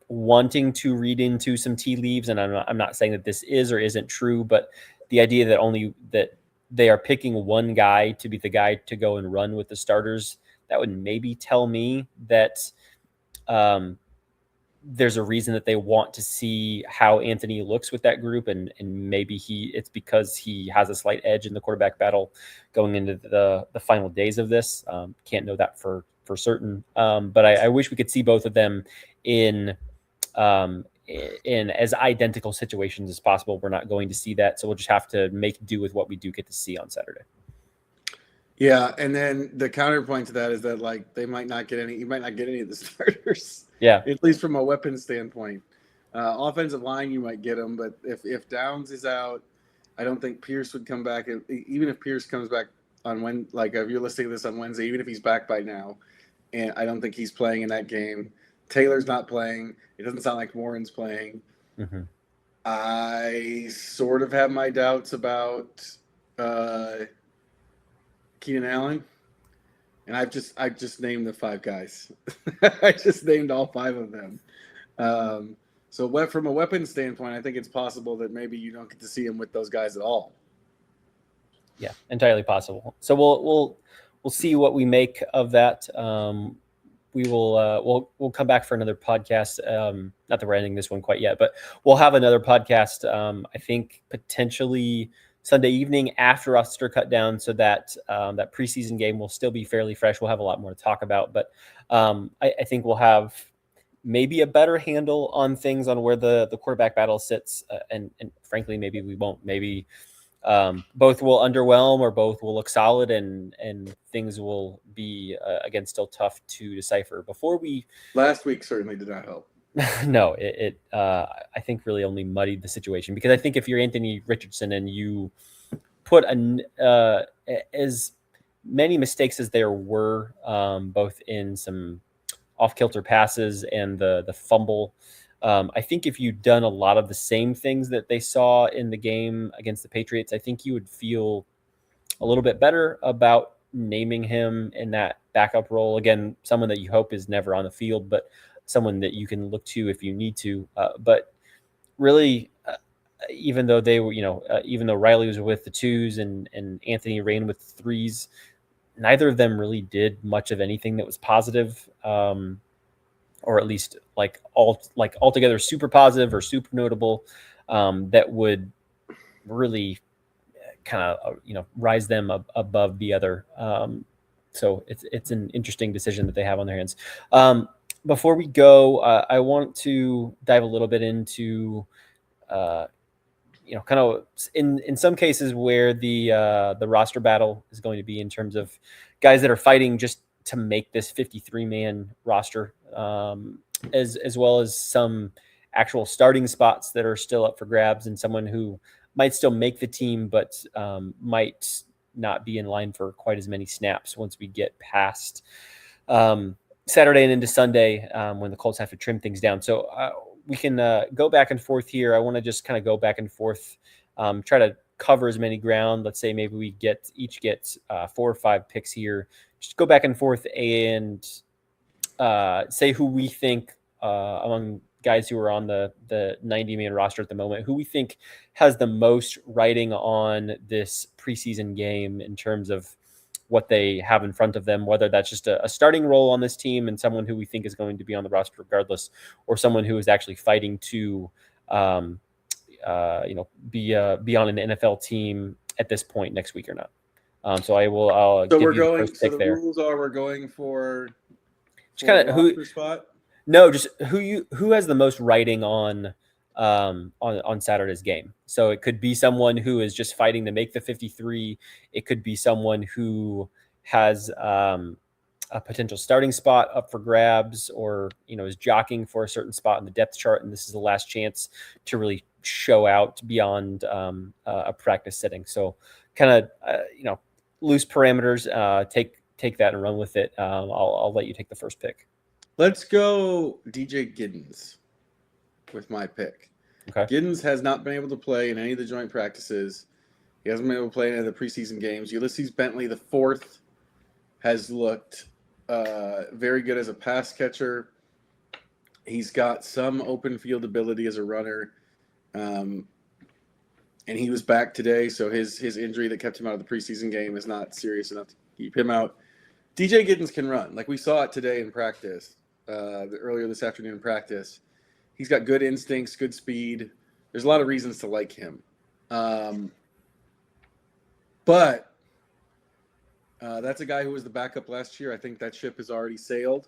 wanting to read into some tea leaves, and I'm not saying that this is or isn't true, but the idea that they are picking one guy to be the guy to go and run with the starters, that would maybe tell me that there's a reason that they want to see how Anthony looks with that group, and maybe it's because he has a slight edge in the quarterback battle going into the final days of this. Can't know that for certain, but I wish we could see both of them in as identical situations as possible. We're not going to see that, so we'll just have to make do with what we do get to see on Saturday. Yeah, and then the counterpoint to that is that you might not get any of the starters. Yeah, at least from a weapon standpoint. Offensive line, you might get them, but if Downs is out, I don't think Pierce would come back. Even if Pierce comes back on if you're listening to this on Wednesday, even if he's back by now, and I don't think he's playing in that game. Taylor's not playing. It doesn't sound like Warren's playing. Mm-hmm. I sort of have my doubts about Keenan Allen, and I've just named the 5 guys. I just named all 5 of them. So from a weapon standpoint, I think it's possible that maybe you don't get to see him with those guys at all. Yeah, entirely possible. So we'll see what we make of that. We will we'll come back for another podcast. Not that we're ending this one quite yet, but we'll have another podcast. I think potentially Sunday evening after roster cut down, so that that preseason game will still be fairly fresh. We'll have a lot more to talk about, but I think we'll have maybe a better handle on things, on where the quarterback battle sits, and frankly, maybe we won't. Maybe both will underwhelm, or both will look solid, and things will be again still tough to decipher. Last week certainly did not help. No, it I think really only muddied the situation, because I think if you're Anthony Richardson and you put as many mistakes as there were, both in some off-kilter passes and the fumble, I think if you'd done a lot of the same things that they saw in the game against the Patriots, I think you would feel a little bit better about naming him in that backup role. Again, someone that you hope is never on the field, but someone that you can look to if you need to. But really, even though they were, even though Riley was with the 2s and Anthony ran with the 3s, neither of them really did much of anything that was positive, or at least altogether super positive or super notable, that would really kind of rise them above the other. So it's an interesting decision that they have on their hands. Before we go, I want to dive a little bit into, kind of in some cases where the roster battle is going to be, in terms of guys that are fighting just to make this 53-man roster, as well as some actual starting spots that are still up for grabs, and someone who might still make the team, but might not be in line for quite as many snaps once we get past Saturday and into Sunday, when the Colts have to trim things down. So we can go back and forth here. I want to just kind of go back and forth, try to cover as many ground. Let's say maybe we each get 4 or 5 picks here. Just go back and forth and say who we think, among guys who are on the 90-man roster at the moment, who we think has the most writing on this preseason game in terms of what they have in front of them, whether that's just a starting role on this team and someone who we think is going to be on the roster regardless, or someone who is actually fighting to, be on an NFL team at this point next week or not. So I'll so give we're you going. the first pick So the there. rules are we're going for Just kind of who spot. No, just who has the most writing on on Saturday's game. So it could be someone who is just fighting to make the 53. It could be someone who has a potential starting spot up for grabs, or is jockeying for a certain spot in the depth chart, and this is the last chance to really show out beyond a practice setting. So kind of loose parameters. Take that and run with it. I'll let you take the first pick. Let's go DJ Giddens with my pick. Okay. Giddens has not been able to play in any of the joint practices. He hasn't been able to play in any of the preseason games. Ulysses Bentley, the fourth, has looked very good as a pass catcher. He's got some open field ability as a runner. And he was back today, so his injury that kept him out of the preseason game is not serious enough to keep him out. DJ Giddens can run. Like we saw it today in practice, earlier this afternoon in practice. He's got good instincts, good speed. There's a lot of reasons to like him. But that's a guy who was the backup last year. I think that ship has already sailed.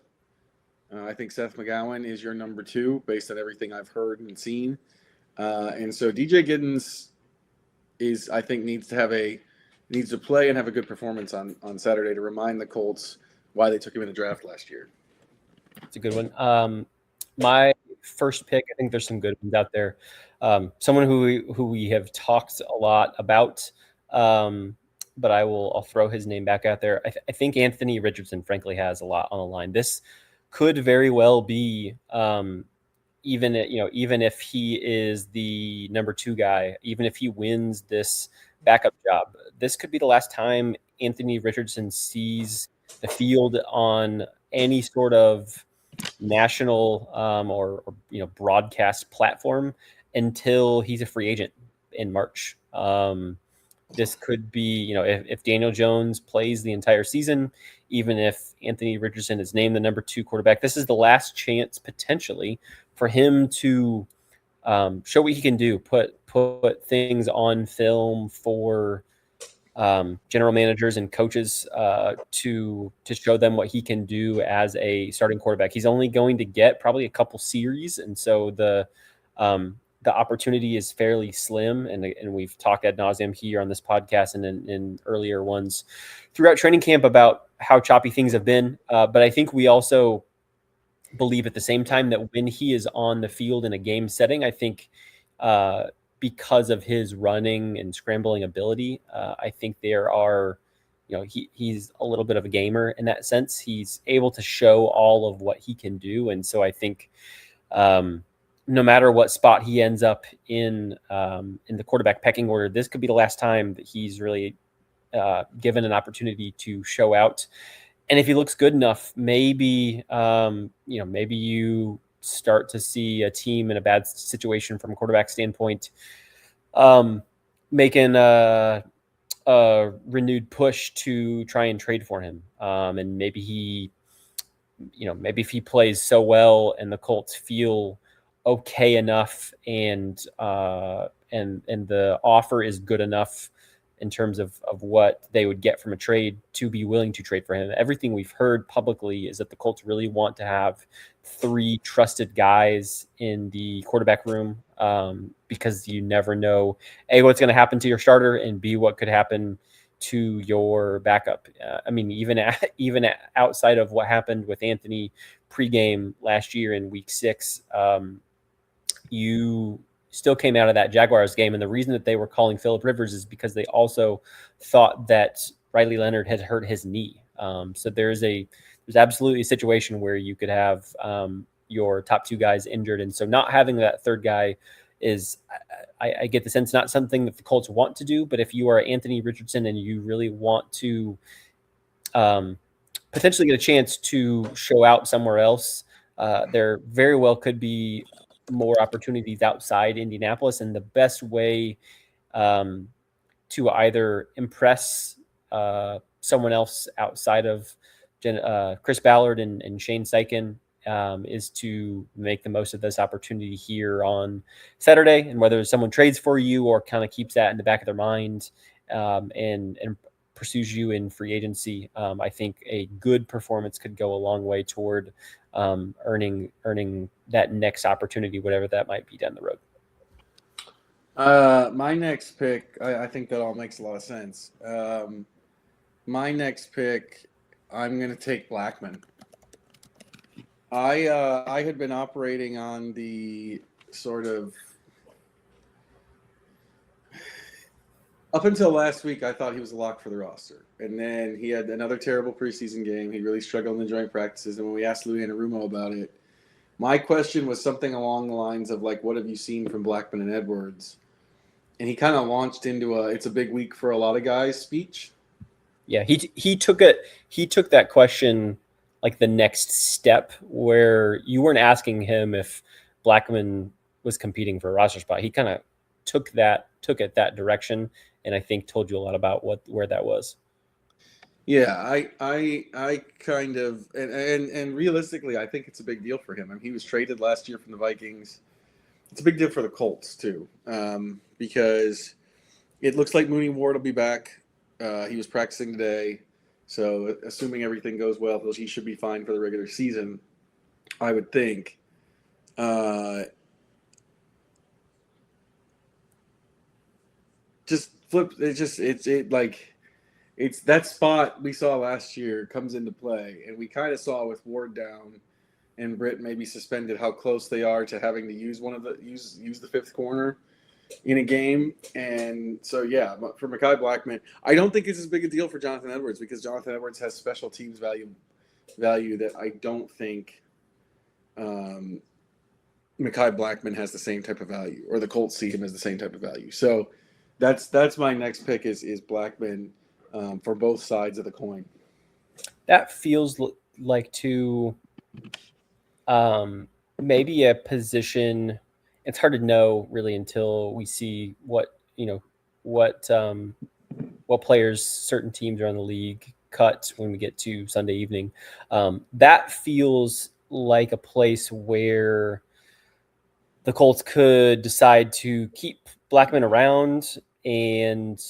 I think Seth McGowan is your number 2 based on everything I've heard and seen. And so DJ Giddens needs to play and have a good performance on Saturday to remind the Colts why they took him in the draft last year. It's a good one. My first pick, I think there's some good ones out there. Someone who we have talked a lot about, but I'll throw his name back out there. I think Anthony Richardson, frankly, has a lot on the line. This could very well be, even if he is the number 2 guy, even if he wins this backup job, this could be the last time Anthony Richardson sees the field on any sort of national or broadcast platform until he's a free agent in March. This could be, if Daniel Jones plays the entire season, even if Anthony Richardson is named the number 2 quarterback, this is the last chance potentially for him to show what he can do, put things on film for general managers and coaches to show them what he can do as a starting quarterback. He's only going to get probably a couple series, and so the opportunity is fairly slim. And we've talked ad nauseum here on this podcast and in earlier ones throughout training camp about how choppy things have been. But I think we also believe at the same time that when he is on the field in a game setting, I think because of his running and scrambling ability, I think there are, he's a little bit of a gamer in that sense. He's able to show all of what he can do. And so I think no matter what spot he ends up in the quarterback pecking order, this could be the last time that he's really given an opportunity to show out. And if he looks good enough, maybe you start to see a team in a bad situation from a quarterback standpoint, making a renewed push to try and trade for him. And maybe if he plays so well and the Colts feel okay enough and the offer is good enough in terms of what they would get from a trade to be willing to trade for him. Everything we've heard publicly is that the Colts really want to have 3 trusted guys in the quarterback room, because you never know, A, what's going to happen to your starter, and B, what could happen to your backup. Even outside of what happened with Anthony pregame last year in week 6, you still came out of that Jaguars game. And the reason that they were calling Phillip Rivers is because they also thought that Riley Leonard had hurt his knee. So there's absolutely a situation where you could have your top 2 guys injured. And so not having that third guy is, I get the sense, not something that the Colts want to do. But if you are Anthony Richardson and you really want to potentially get a chance to show out somewhere else, there very well could be more opportunities outside Indianapolis. And the best way to either impress someone else outside of Chris Ballard and Shane Steichen is to make the most of this opportunity here on Saturday. And whether someone trades for you or kind of keeps that in the back of their mind and pursues you in free agency, I think a good performance could go a long way toward earning that next opportunity, whatever that might be down the road. My next pick, I think that all makes a lot of sense. My next pick, I'm going to take Blackman. I had been operating on the sort of up until last week. I thought he was a lock for the roster, and then he had another terrible preseason game. He really struggled in the joint practices, and when we asked Louis Anarumo about it, my question was something along the lines of like, "What have you seen from Blackman and Edwards?" And he kind of launched into a "It's a big week for a lot of guys" speech. Yeah, he took it. He took that question like the next step, where you weren't asking him if Blackman was competing for a roster spot. He kind of took it that direction, and I think told you a lot about where that was. Yeah, I kind of and realistically, I think it's a big deal for him. I mean, he was traded last year from the Vikings. It's a big deal for the Colts too, because it looks like Mooney Ward will be back. He was practicing today, so assuming everything goes well, he should be fine for the regular season, I would think. Just flip. It's that spot we saw last year comes into play, and we kind of saw with Ward down and Britt maybe suspended how close they are to having to use use the fifth corner in a game. And so, yeah, for Mekhi Blackman, I don't think it's as big a deal for Jonathan Edwards because Jonathan Edwards has special teams value that I don't think Mekhi Blackman has the same type of value, or the Colts see him as the same type of value. So that's my next pick is Blackman for both sides of the coin. That feels like maybe a position. It's hard to know really until we see what players certain teams around the league cut when we get to Sunday evening. That feels like a place where the Colts could decide to keep Blackman around and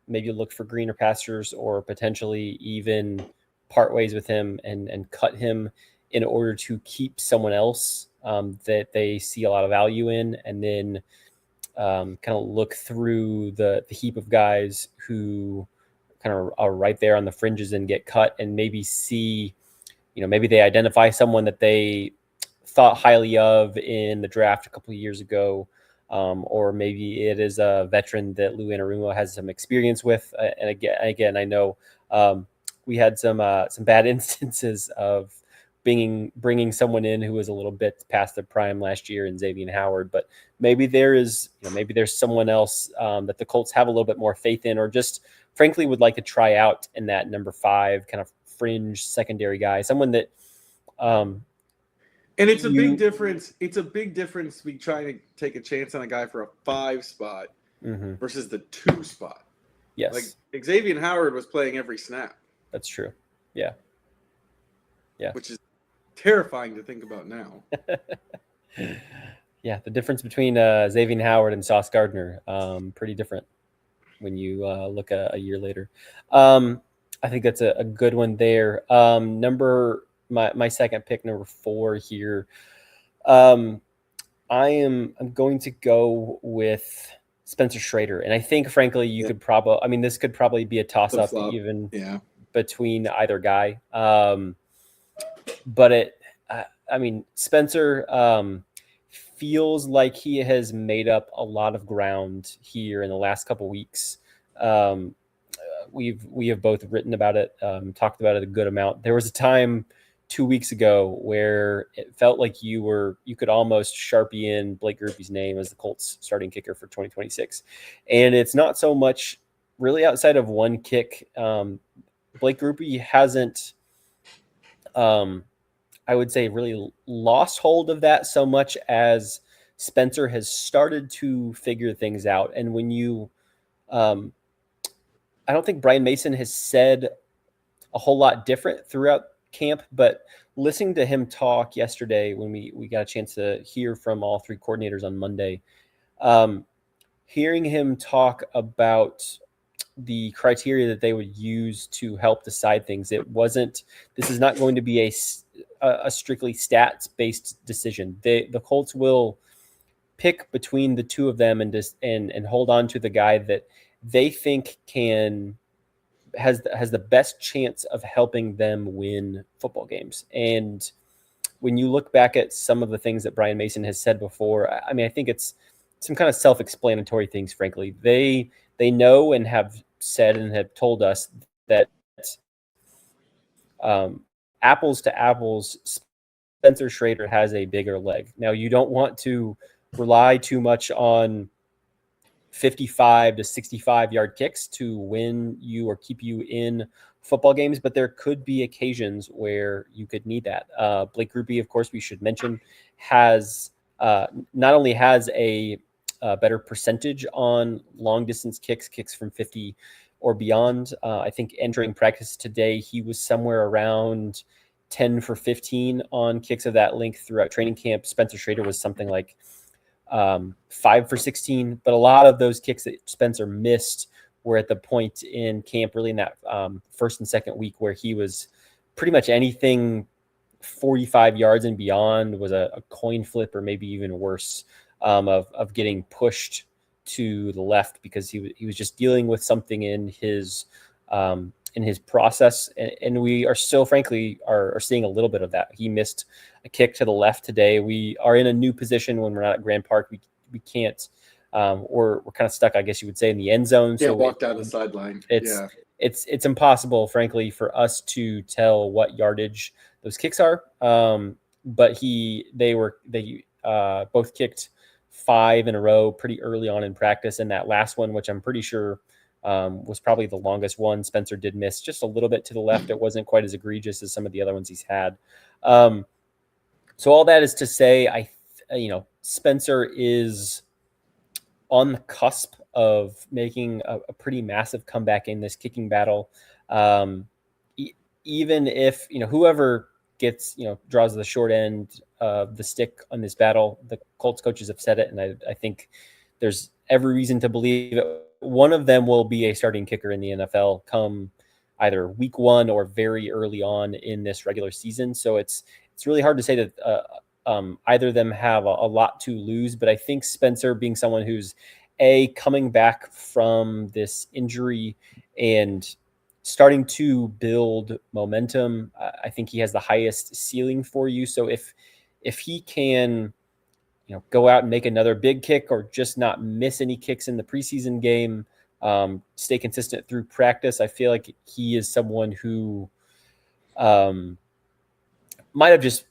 maybe look for greener pastures, or potentially even part ways with him and cut him in order to keep someone else that they see a lot of value in, and then kind of look through the heap of guys who kind of are right there on the fringes and get cut, and maybe see, maybe they identify someone that they thought highly of in the draft a couple of years ago, or maybe it is a veteran that Lou Anarumo has some experience with. And again, I know we had some bad instances of bringing someone in who was a little bit past their prime last year in Xavier Howard, but maybe there's someone else that the Colts have a little bit more faith in, or just frankly would like to try out in that number 5 kind of fringe secondary guy, someone that. And it's a big difference. It's a big difference between trying to take a chance on a guy for a 5 spot versus the 2 spot. Yes. Like Xavier Howard was playing every snap. That's true. Yeah. Yeah. Which is terrifying to think about now. Yeah. The difference between Xavier Howard and Sauce Gardner, pretty different when you look a year later. I think that's a good one there. My second pick, number 4 here. I'm going to go with Spencer Schrader, and I think, frankly, you could probably. I mean, this could probably be a toss-up even between either guy. But Spencer feels like he has made up a lot of ground here in the last couple weeks. We have both written about it, talked about it a good amount. There was a time 2 weeks ago where it felt like you could almost Sharpie in Blake Grupe's name as the Colts starting kicker for 2026. And it's not so much really outside of one kick. Blake Grupe hasn't, I would say, really lost hold of that so much as Spencer has started to figure things out. And when I don't think Brian Mason has said a whole lot different throughout camp, but listening to him talk yesterday when we got a chance to hear from all 3 coordinators on Monday, hearing him talk about the criteria that they would use to help decide things, this is not going to be a strictly stats-based decision. The Colts will pick between the two of them and hold on to the guy that they think has the best chance of helping them win football games. And when you look back at some of the things that Brian Mason has said before, I mean, I think it's some kind of self-explanatory things, frankly. They know and have said and have told us that apples to apples, Spencer Schrader has a bigger leg. Now, you don't want to rely too much on 55 to 65 yard kicks to win you or keep you in football games, but there could be occasions where you could need that. Blake Grupe, of course, we should mention, has not only has a better percentage on long distance kicks from 50 or beyond. I think entering practice today, he was somewhere around 10 for 15 on kicks of that length throughout training camp. Spencer Schrader was something like 5 for 16, but a lot of those kicks that Spencer missed were at the point in camp, really in that first and second week, where he was pretty much anything 45 yards and beyond was a coin flip, or maybe even worse, of getting pushed to the left because he was just dealing with something in his process, and we are still, frankly, are seeing a little bit of that. He missed a kick to the left today. We are in a new position when we're not at Grand Park. We can't. We're kind of stuck, I guess you would say, in the end zone. So walk down the sideline. It's impossible, frankly, for us to tell what yardage those kicks are. But they both kicked 5 in a row pretty early on in practice, and that last one, which I'm pretty sure was probably the longest one, Spencer did miss just a little bit to the left. It wasn't quite as egregious as some of the other ones he's had. So all that is to say, Spencer is on the cusp of making a pretty massive comeback in this kicking battle. Even if, whoever gets, draws the short end of the stick on this battle, the Colts coaches have said it, and I think there's every reason to believe it. One of them will be a starting kicker in the NFL come either week 1 or very early on in this regular season. So it's really hard to say that either of them have a lot to lose, but I think Spencer, being someone who's coming back from this injury and starting to build momentum, I think he has the highest ceiling for you. So if he can, go out and make another big kick, or just not miss any kicks in the preseason game, stay consistent through practice, I feel like he is someone who might have just,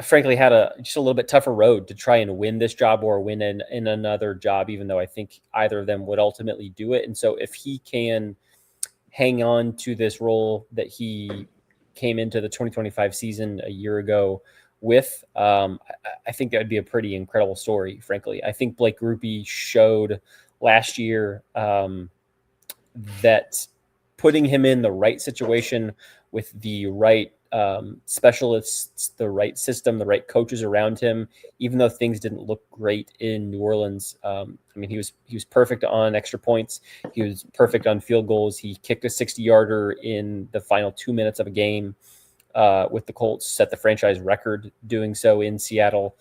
frankly, had just a little bit tougher road to try and win this job or win in another job, even though I think either of them would ultimately do it. And so if he can hang on to this role that he came into the 2025 season a year ago with, I think that would be a pretty incredible story, frankly. I think Blake Grupe showed last year that putting him in the right situation with the right specialists, the right system, the right coaches around him, even though things didn't look great in New Orleans. He was perfect on extra points. He was perfect on field goals. He kicked a 60-yarder in the final 2 minutes of a game with the Colts, set the franchise record doing so in Seattle.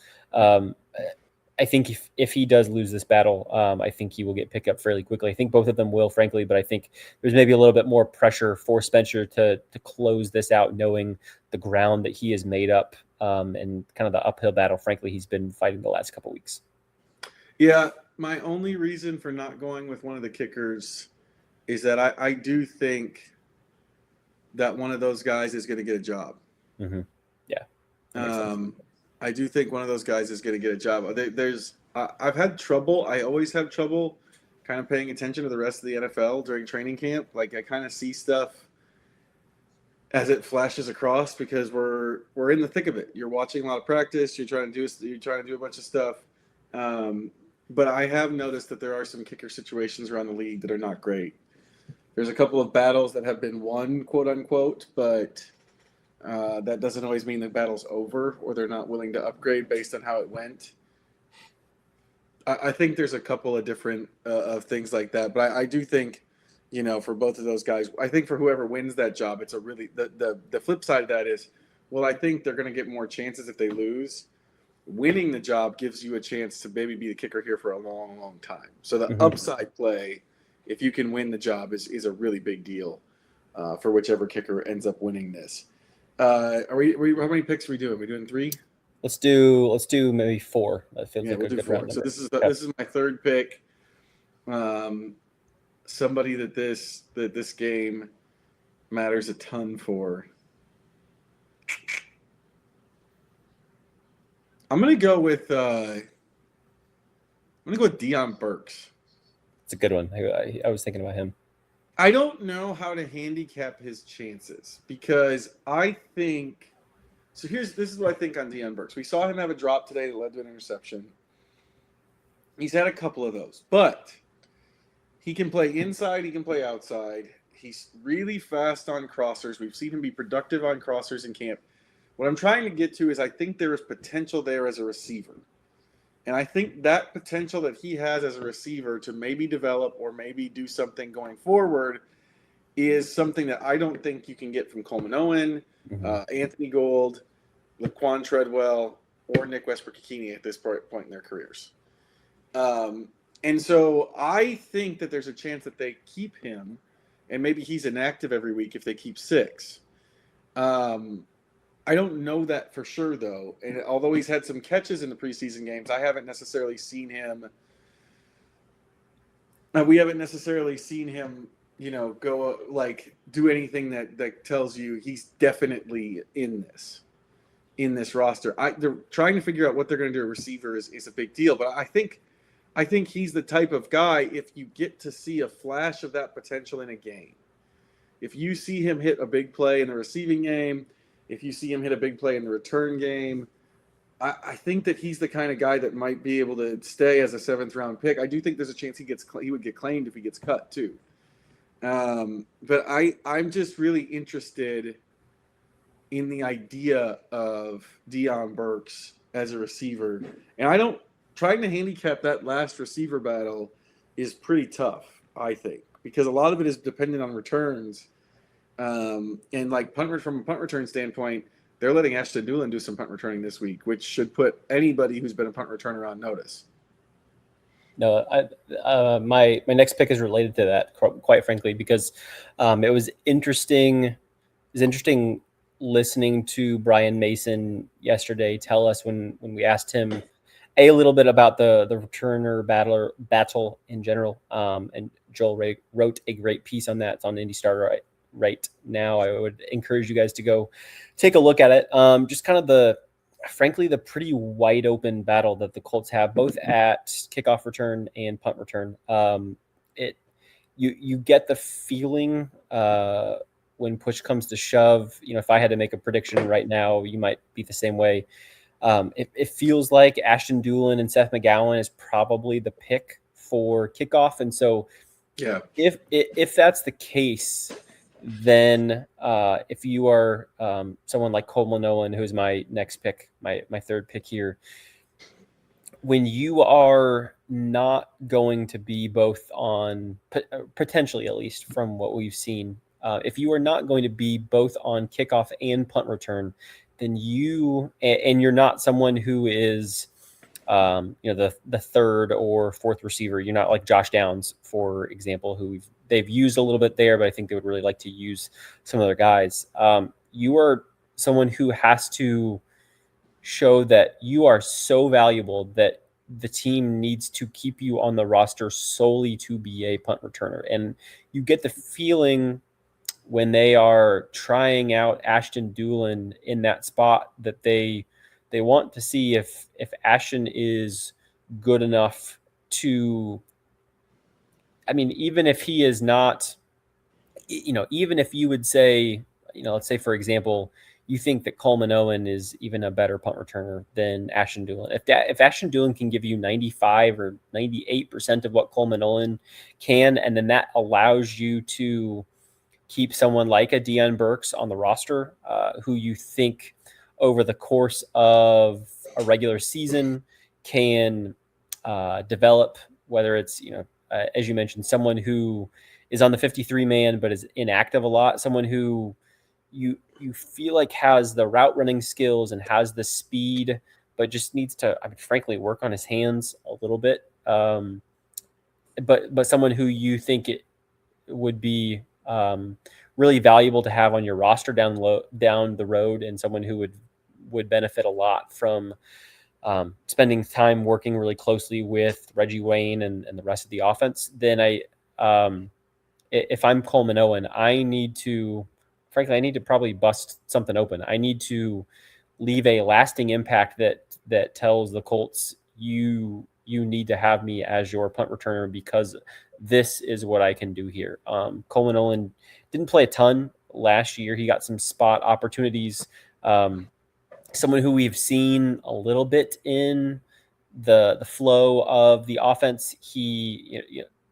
I think if he does lose this battle, I think he will get picked up fairly quickly. I think both of them will, frankly, but I think there's maybe a little bit more pressure for Spencer to close this out, knowing the ground that he has made up and kind of the uphill battle, frankly, he's been fighting the last couple of weeks. Yeah, my only reason for not going with one of the kickers is that I do think that one of those guys is going to get a job. Mm-hmm. Yeah. I do think one of those guys is going to get a job. I've had trouble. I always have trouble kind of paying attention to the rest of the NFL during training camp. Like, I kind of see stuff as it flashes across because we're in the thick of it. You're watching a lot of practice. You're trying to do a bunch of stuff. But I have noticed that there are some kicker situations around the league that are not great. There's a couple of battles that have been won, quote unquote, but that doesn't always mean the battle's over or they're not willing to upgrade based on how it went. I think there's a couple of different of things like that, but I do think, for both of those guys, I think for whoever wins that job, it's a really the flip side of that is, well, I think they're going to get more chances if they lose. winning the job gives you a chance to maybe be the kicker here for a long, long time. So the upside play, if you can win the job, is a really big deal for whichever kicker ends up winning this. Are we how many picks are we doing? Are we doing 3? Let's do maybe 4. That feels like we'll a do good 4. round So number. this is my third pick. Somebody that this game matters a ton for. I'm gonna go with Deion Burks. It's a good one. I was thinking about him. I don't know how to handicap his chances because I think so. This is what I think on Deion Burks. We saw him have a drop today that led to an interception. He's had a couple of those, but he can play inside. He can play outside. He's really fast on crossers. We've seen him be productive on crossers in camp. What I'm trying to get to is I think there is potential there as a receiver. And I think that potential that he has as a receiver to maybe develop or maybe do something going forward is something that I don't think you can get from Coleman Owen, Anthony Gold, Laquan Treadwell, or Nick Westbrook-Ikini at this point in their careers. And so I think that there's a chance that they keep him, and maybe he's inactive every week if they keep 6. I don't know that for sure, though. And although he's had some catches in the preseason games, I haven't necessarily seen him. We haven't necessarily seen him, go do anything that tells you he's definitely in this roster. They're trying to figure out what they're going to do. A receiver is a big deal, but I think he's the type of guy. If you get to see a flash of that potential in a game, if you see him hit a big play in the receiving game. If you see him hit a big play in the return game, I think that he's the kind of guy that might be able to stay as a 7th-round pick. I do think there's a chance he would get claimed if he gets cut too. But I'm just really interested in the idea of Deion Burks as a receiver, and trying to handicap that last receiver battle is pretty tough, I think, because a lot of it is dependent on returns. And from a punt return standpoint, they're letting Ashton Dulin do some punt returning this week, which should put anybody who's been a punt returner on notice. No, my next pick is related to that, quite frankly, because it was interesting. It was interesting listening to Brian Mason yesterday tell us when we asked him a little bit about the returner battle in general. And Joel wrote a great piece on that. It's on Indy Starter right now. I would encourage you guys to go take a look at it. Just kind of the pretty wide open battle that the Colts have, both at kickoff return and punt return. You get the feeling when push comes to shove. If I had to make a prediction right now, you might be the same way. It feels like Ashton Dulin and Seth McGowan is probably the pick for kickoff, and so yeah, if that's the case, then if you are someone like Coleman Owen, who's my next pick, my third pick here, when you are not going to be both on, potentially at least from what we've seen, if you are not going to be both on kickoff and punt return, then you're not someone who is the third or fourth receiver. You're not like Josh Downs, for example, who they've used a little bit there, but I think they would really like to use some other guys. You are someone who has to show that you are so valuable that the team needs to keep you on the roster solely to be a punt returner. And you get the feeling when they are trying out Ashton Dulin in that spot that they want to see if Ashton is good enough to, even if he is not, even if you would say, let's say, for example, you think that Coleman Owen is even a better punt returner than Ashton Dulin. If Ashton Dulin can give you 95 or 98% of what Coleman Owen can, and then that allows you to keep someone like a Deion Burks on the roster, who you think over the course of a regular season can develop, whether it's, as you mentioned, someone who is on the 53-man but is inactive a lot, someone who you feel like has the route running skills and has the speed but just needs to, frankly, work on his hands a little bit. But someone who you think it would be really valuable to have on your roster down the road, and someone who would benefit a lot from spending time working really closely with Reggie Wayne and the rest of the offense, then if I'm Coleman Owen, I need to probably bust something open. I need to leave a lasting impact that tells the Colts, you need to have me as your punt returner, because this is what I can do here. Coleman Owen didn't play a ton last year. He got some spot opportunities. Someone who we've seen a little bit in the flow of the offense.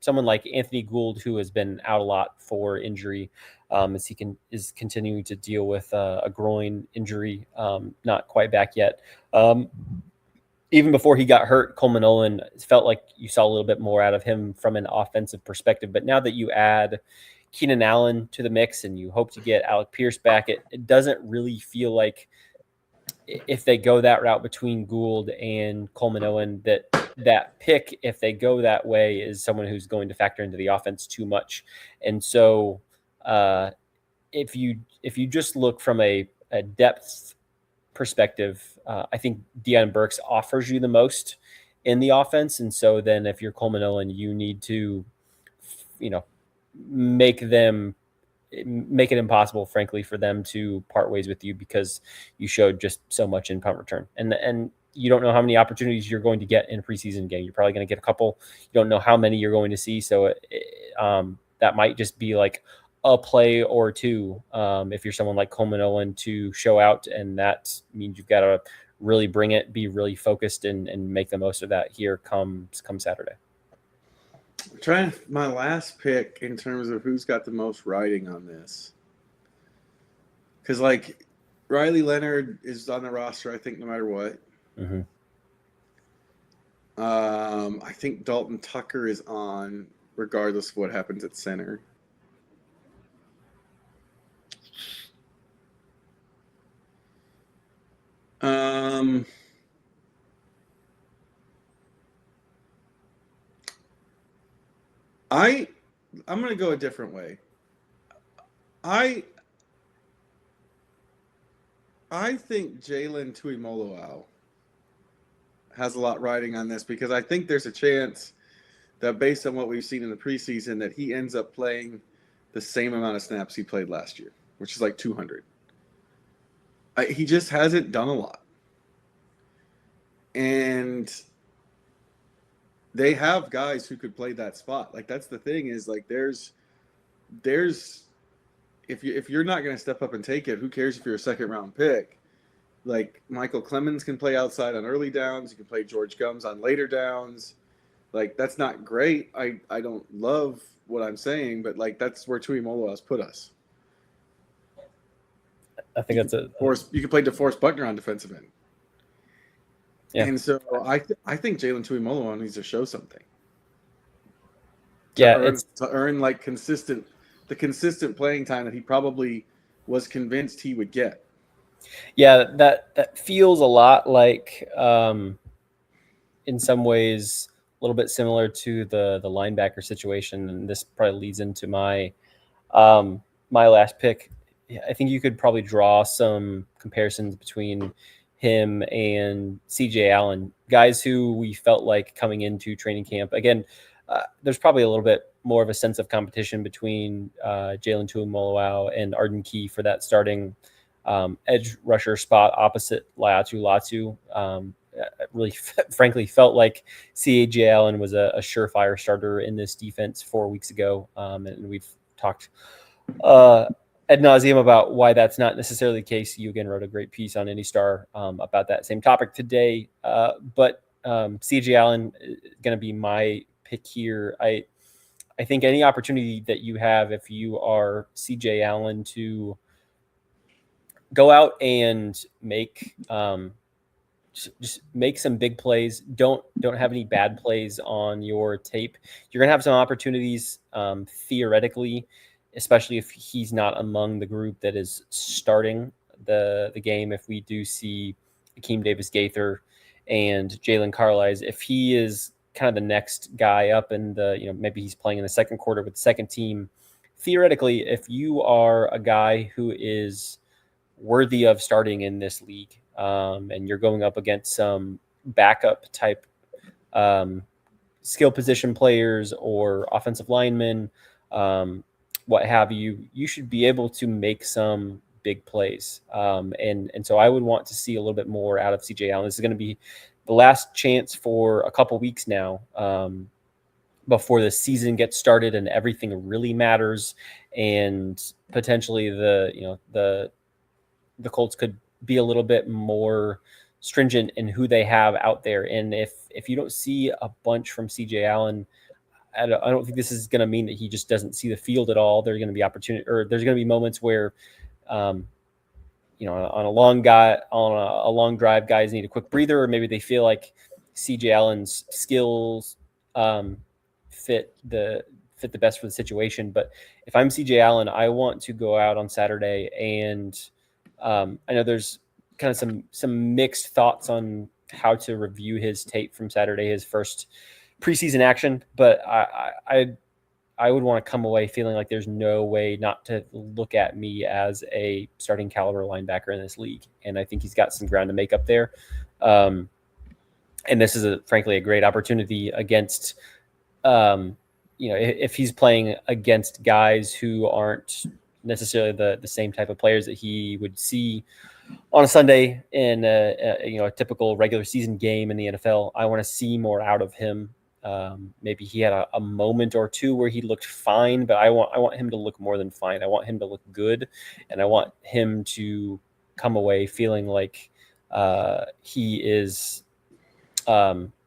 Someone like Anthony Gould, who has been out a lot for injury, as he is continuing to deal with a groin injury, not quite back yet. Even before he got hurt, Coleman Owen felt like you saw a little bit more out of him from an offensive perspective. But now that you add Keenan Allen to the mix and you hope to get Alec Pierce back, it doesn't really feel like, if they go that route between Gould and Coleman Owen, that pick, if they go that way, is someone who's going to factor into the offense too much. And so if you just look from a depth perspective, I think Deion Burks offers you the most in the offense. And so then if you're Coleman Owen, you need to, make it impossible, frankly, for them to part ways with you, because you showed just so much in punt return. And you don't know how many opportunities you're going to get in a preseason game. You're probably going to get a couple. You don't know how many you're going to see. So that might just be like a play or two if you're someone like Coleman Owen to show out. And that means you've got to really bring it, be really focused, and make the most of that here come Saturday. I'm trying my last pick in terms of who's got the most riding on this. Because, like, Riley Leonard is on the roster, I think, no matter what. Mm-hmm. I think Dalton Tucker is on regardless of what happens at center. I'm going to go a different way. I think Jalen Tuimoloau has a lot riding on this, because I think there's a chance that, based on what we've seen in the preseason, that he ends up playing the same amount of snaps he played last year, which is like 200. He just hasn't done a lot. And they have guys who could play that spot. Like, that's the thing, is like there's if you're not going to step up and take it, who cares if you're a second round pick? Like, Michael Clemens can play outside on early downs. You can play George Gums on later downs. Like, that's not great. I don't love what I'm saying, but like, that's where Tuimoloau has put us. I think you can play DeForest Buckner on defensive end. Yeah. And so I think Jalen Tuimoloau needs to show something. To earn like the consistent playing time that he probably was convinced he would get. Yeah, that feels a lot like, in some ways, a little bit similar to the linebacker situation, and this probably leads into my last pick. I think you could probably draw some comparisons between him and CJ Allen, guys who we felt like coming into training camp. Again, there's probably a little bit more of a sense of competition between Jalen Tuimoloau and Arden Key for that starting edge rusher spot opposite Latu. Really, frankly, felt like CJ Allen was a surefire starter in this defense 4 weeks ago, and we've talked ad nauseum about why that's not necessarily the case. You again wrote a great piece on IndyStar about that same topic today. But CJ Allen is going to be my pick here. I think any opportunity that you have, if you are CJ Allen, to go out and make just make some big plays. Don't have any bad plays on your tape. You're going to have some opportunities theoretically, especially if he's not among the group that is starting the game. If we do see Akeem Davis-Gaither and Jalen Carlisle, if he is kind of the next guy up in maybe he's playing in the second quarter with the second team, theoretically, if you are a guy who is worthy of starting in this league, and you're going up against some backup type skill position players or offensive linemen, what have you, you should be able to make some big plays. And so I would want to see a little bit more out of CJ Allen. This is going to be the last chance for a couple weeks now, before the season gets started and everything really matters, and potentially the Colts could be a little bit more stringent in who they have out there. And if you don't see a bunch from CJ Allen, I don't think this is going to mean that he just doesn't see the field at all. There's going to be there's going to be moments where, on a long drive, guys need a quick breather, or maybe they feel like CJ Allen's skills fit the best for the situation. But if I'm CJ Allen, I want to go out on Saturday, and I know there's kind of some mixed thoughts on how to review his tape from Saturday, his first preseason action, but I would want to come away feeling like there's no way not to look at me as a starting caliber linebacker in this league. And I think he's got some ground to make up there. And this is frankly a great opportunity against, if he's playing against guys who aren't necessarily the same type of players that he would see on a Sunday in a typical regular season game in the NFL. I want to see more out of him. Maybe he had a moment or two where he looked fine, but I want him to look more than fine. I want him to look good, and I want him to come away feeling like he is.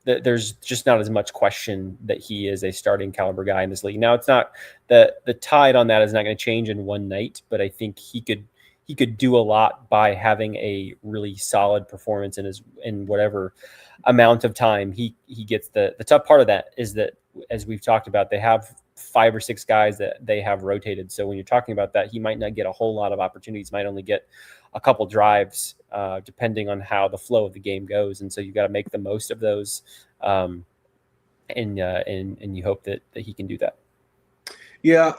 There's just not as much question that he is a starting caliber guy in this league. Now, it's not the tide on that is not going to change in one night, but I think he could do a lot by having a really solid performance in whatever amount of time he gets. The tough part of that is that, as we've talked about, they have 5 or 6 guys that they have rotated. So when you're talking about that, he might not get a whole lot of opportunities, might only get a couple drives, depending on how the flow of the game goes. And so you've got to make the most of those. And you hope that he can do that. Yeah.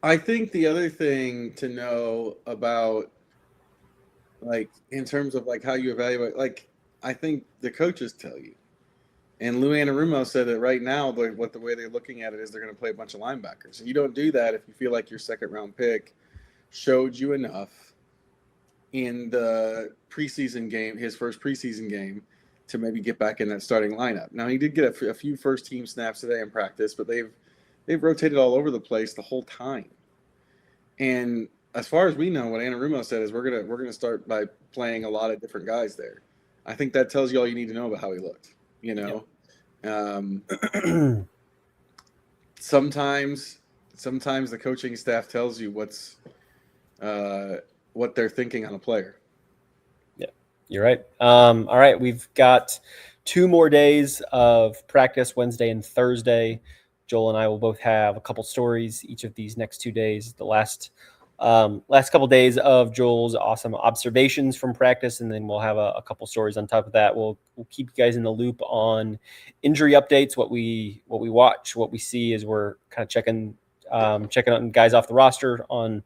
I think the other thing to know about, like, in terms of like how you evaluate, like, I think the coaches tell you, and Lou Anarumo said that right now, the way they're looking at it is they're going to play a bunch of linebackers. And you don't do that if you feel like your second round pick showed you enough in the preseason game, his first preseason game, to maybe get back in that starting lineup. Now, he did get a few first team snaps today in practice, but they've rotated all over the place the whole time. And as far as we know, what Anarumo said is we're gonna start by playing a lot of different guys there. I think that tells you all you need to know about how he looked. Sometimes the coaching staff tells you what they're thinking on a player. Yeah, you're right. All right, we've got 2 more days of practice, Wednesday and Thursday. Joel and I will both have a couple stories each of these next 2 days. The last couple days of Joel's awesome observations from practice, and then we'll have a couple stories on top of that. We'll keep you guys in the loop on injury updates, what we watch, what we see as we're kind of checking on guys off the roster, on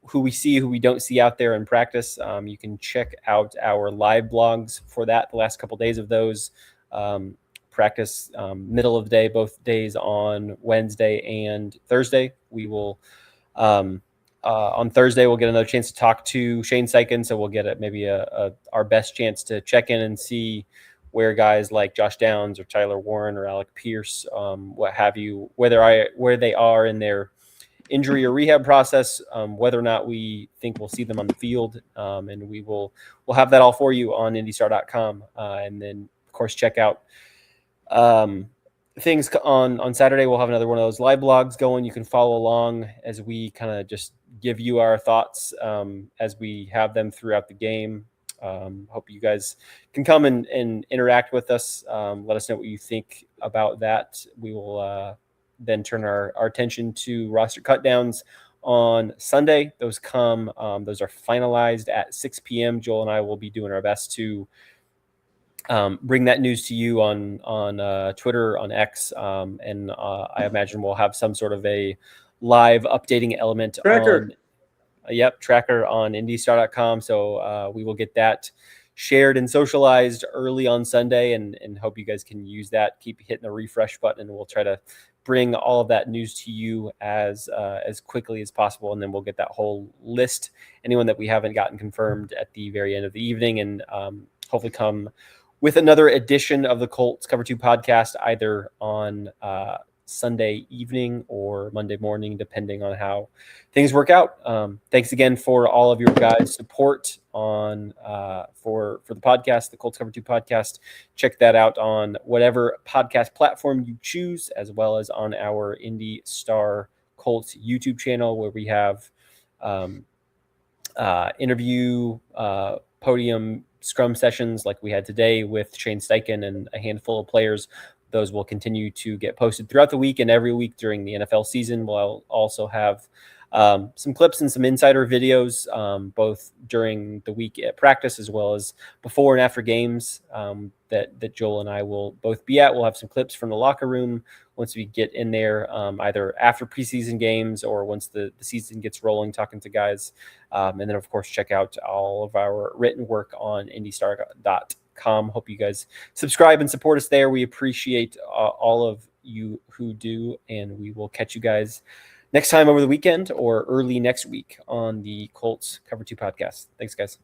who we see, who we don't see out there in practice. You can check out our live blogs for that. The last couple days of those. Practice middle of the day, both days on Wednesday and Thursday. We will on Thursday we'll get another chance to talk to Shane Sykin, so we'll get maybe our best chance to check in and see where guys like Josh Downs or Tyler Warren or Alec Pierce, what have you, where they are in their injury or rehab process, whether or not we think we'll see them on the field, and we'll have that all for you on IndyStar.com, and then of course check out things on Saturday. We'll have another one of those live blogs going. You can follow along as we kind of just give you our thoughts as we have them throughout the game. Hope you guys can come and interact with us. Let us know what you think about that. We will then turn our attention to roster cutdowns on Sunday. Those are finalized at 6 p.m. Joel and I will be doing our best to bring that news to you on Twitter, on X, and I imagine we'll have some sort of a live updating element Tracker. on tracker on IndyStar.com. So we will get that shared and socialized early on Sunday, and hope you guys can use that. Keep hitting the refresh button, and we'll try to bring all of that news to you as quickly as possible, and then we'll get that whole list, anyone that we haven't gotten confirmed, at the very end of the evening, and hopefully come with another edition of the Colts Cover-2 podcast, either on Sunday evening or Monday morning, depending on how things work out. Thanks again for all of your guys' support on for the podcast, the Colts Cover-2 podcast. Check that out on whatever podcast platform you choose, as well as on our Indy Star Colts YouTube channel, where we have interview podium scrum sessions like we had today with Shane Steichen and a handful of players. Those will continue to get posted throughout the week and every week during the NFL season. We'll also have some clips and some insider videos, both during the week at practice as well as before and after games, that Joel and I will both be at. We'll have some clips from the locker room once we get in there, either after preseason games or once the season gets rolling, talking to guys. And then, of course, check out all of our written work on IndyStar.com. Hope you guys subscribe and support us there. We appreciate all of you who do, and we will catch you guys next time over the weekend or early next week on the Colts Cover-2 podcast. Thanks, guys.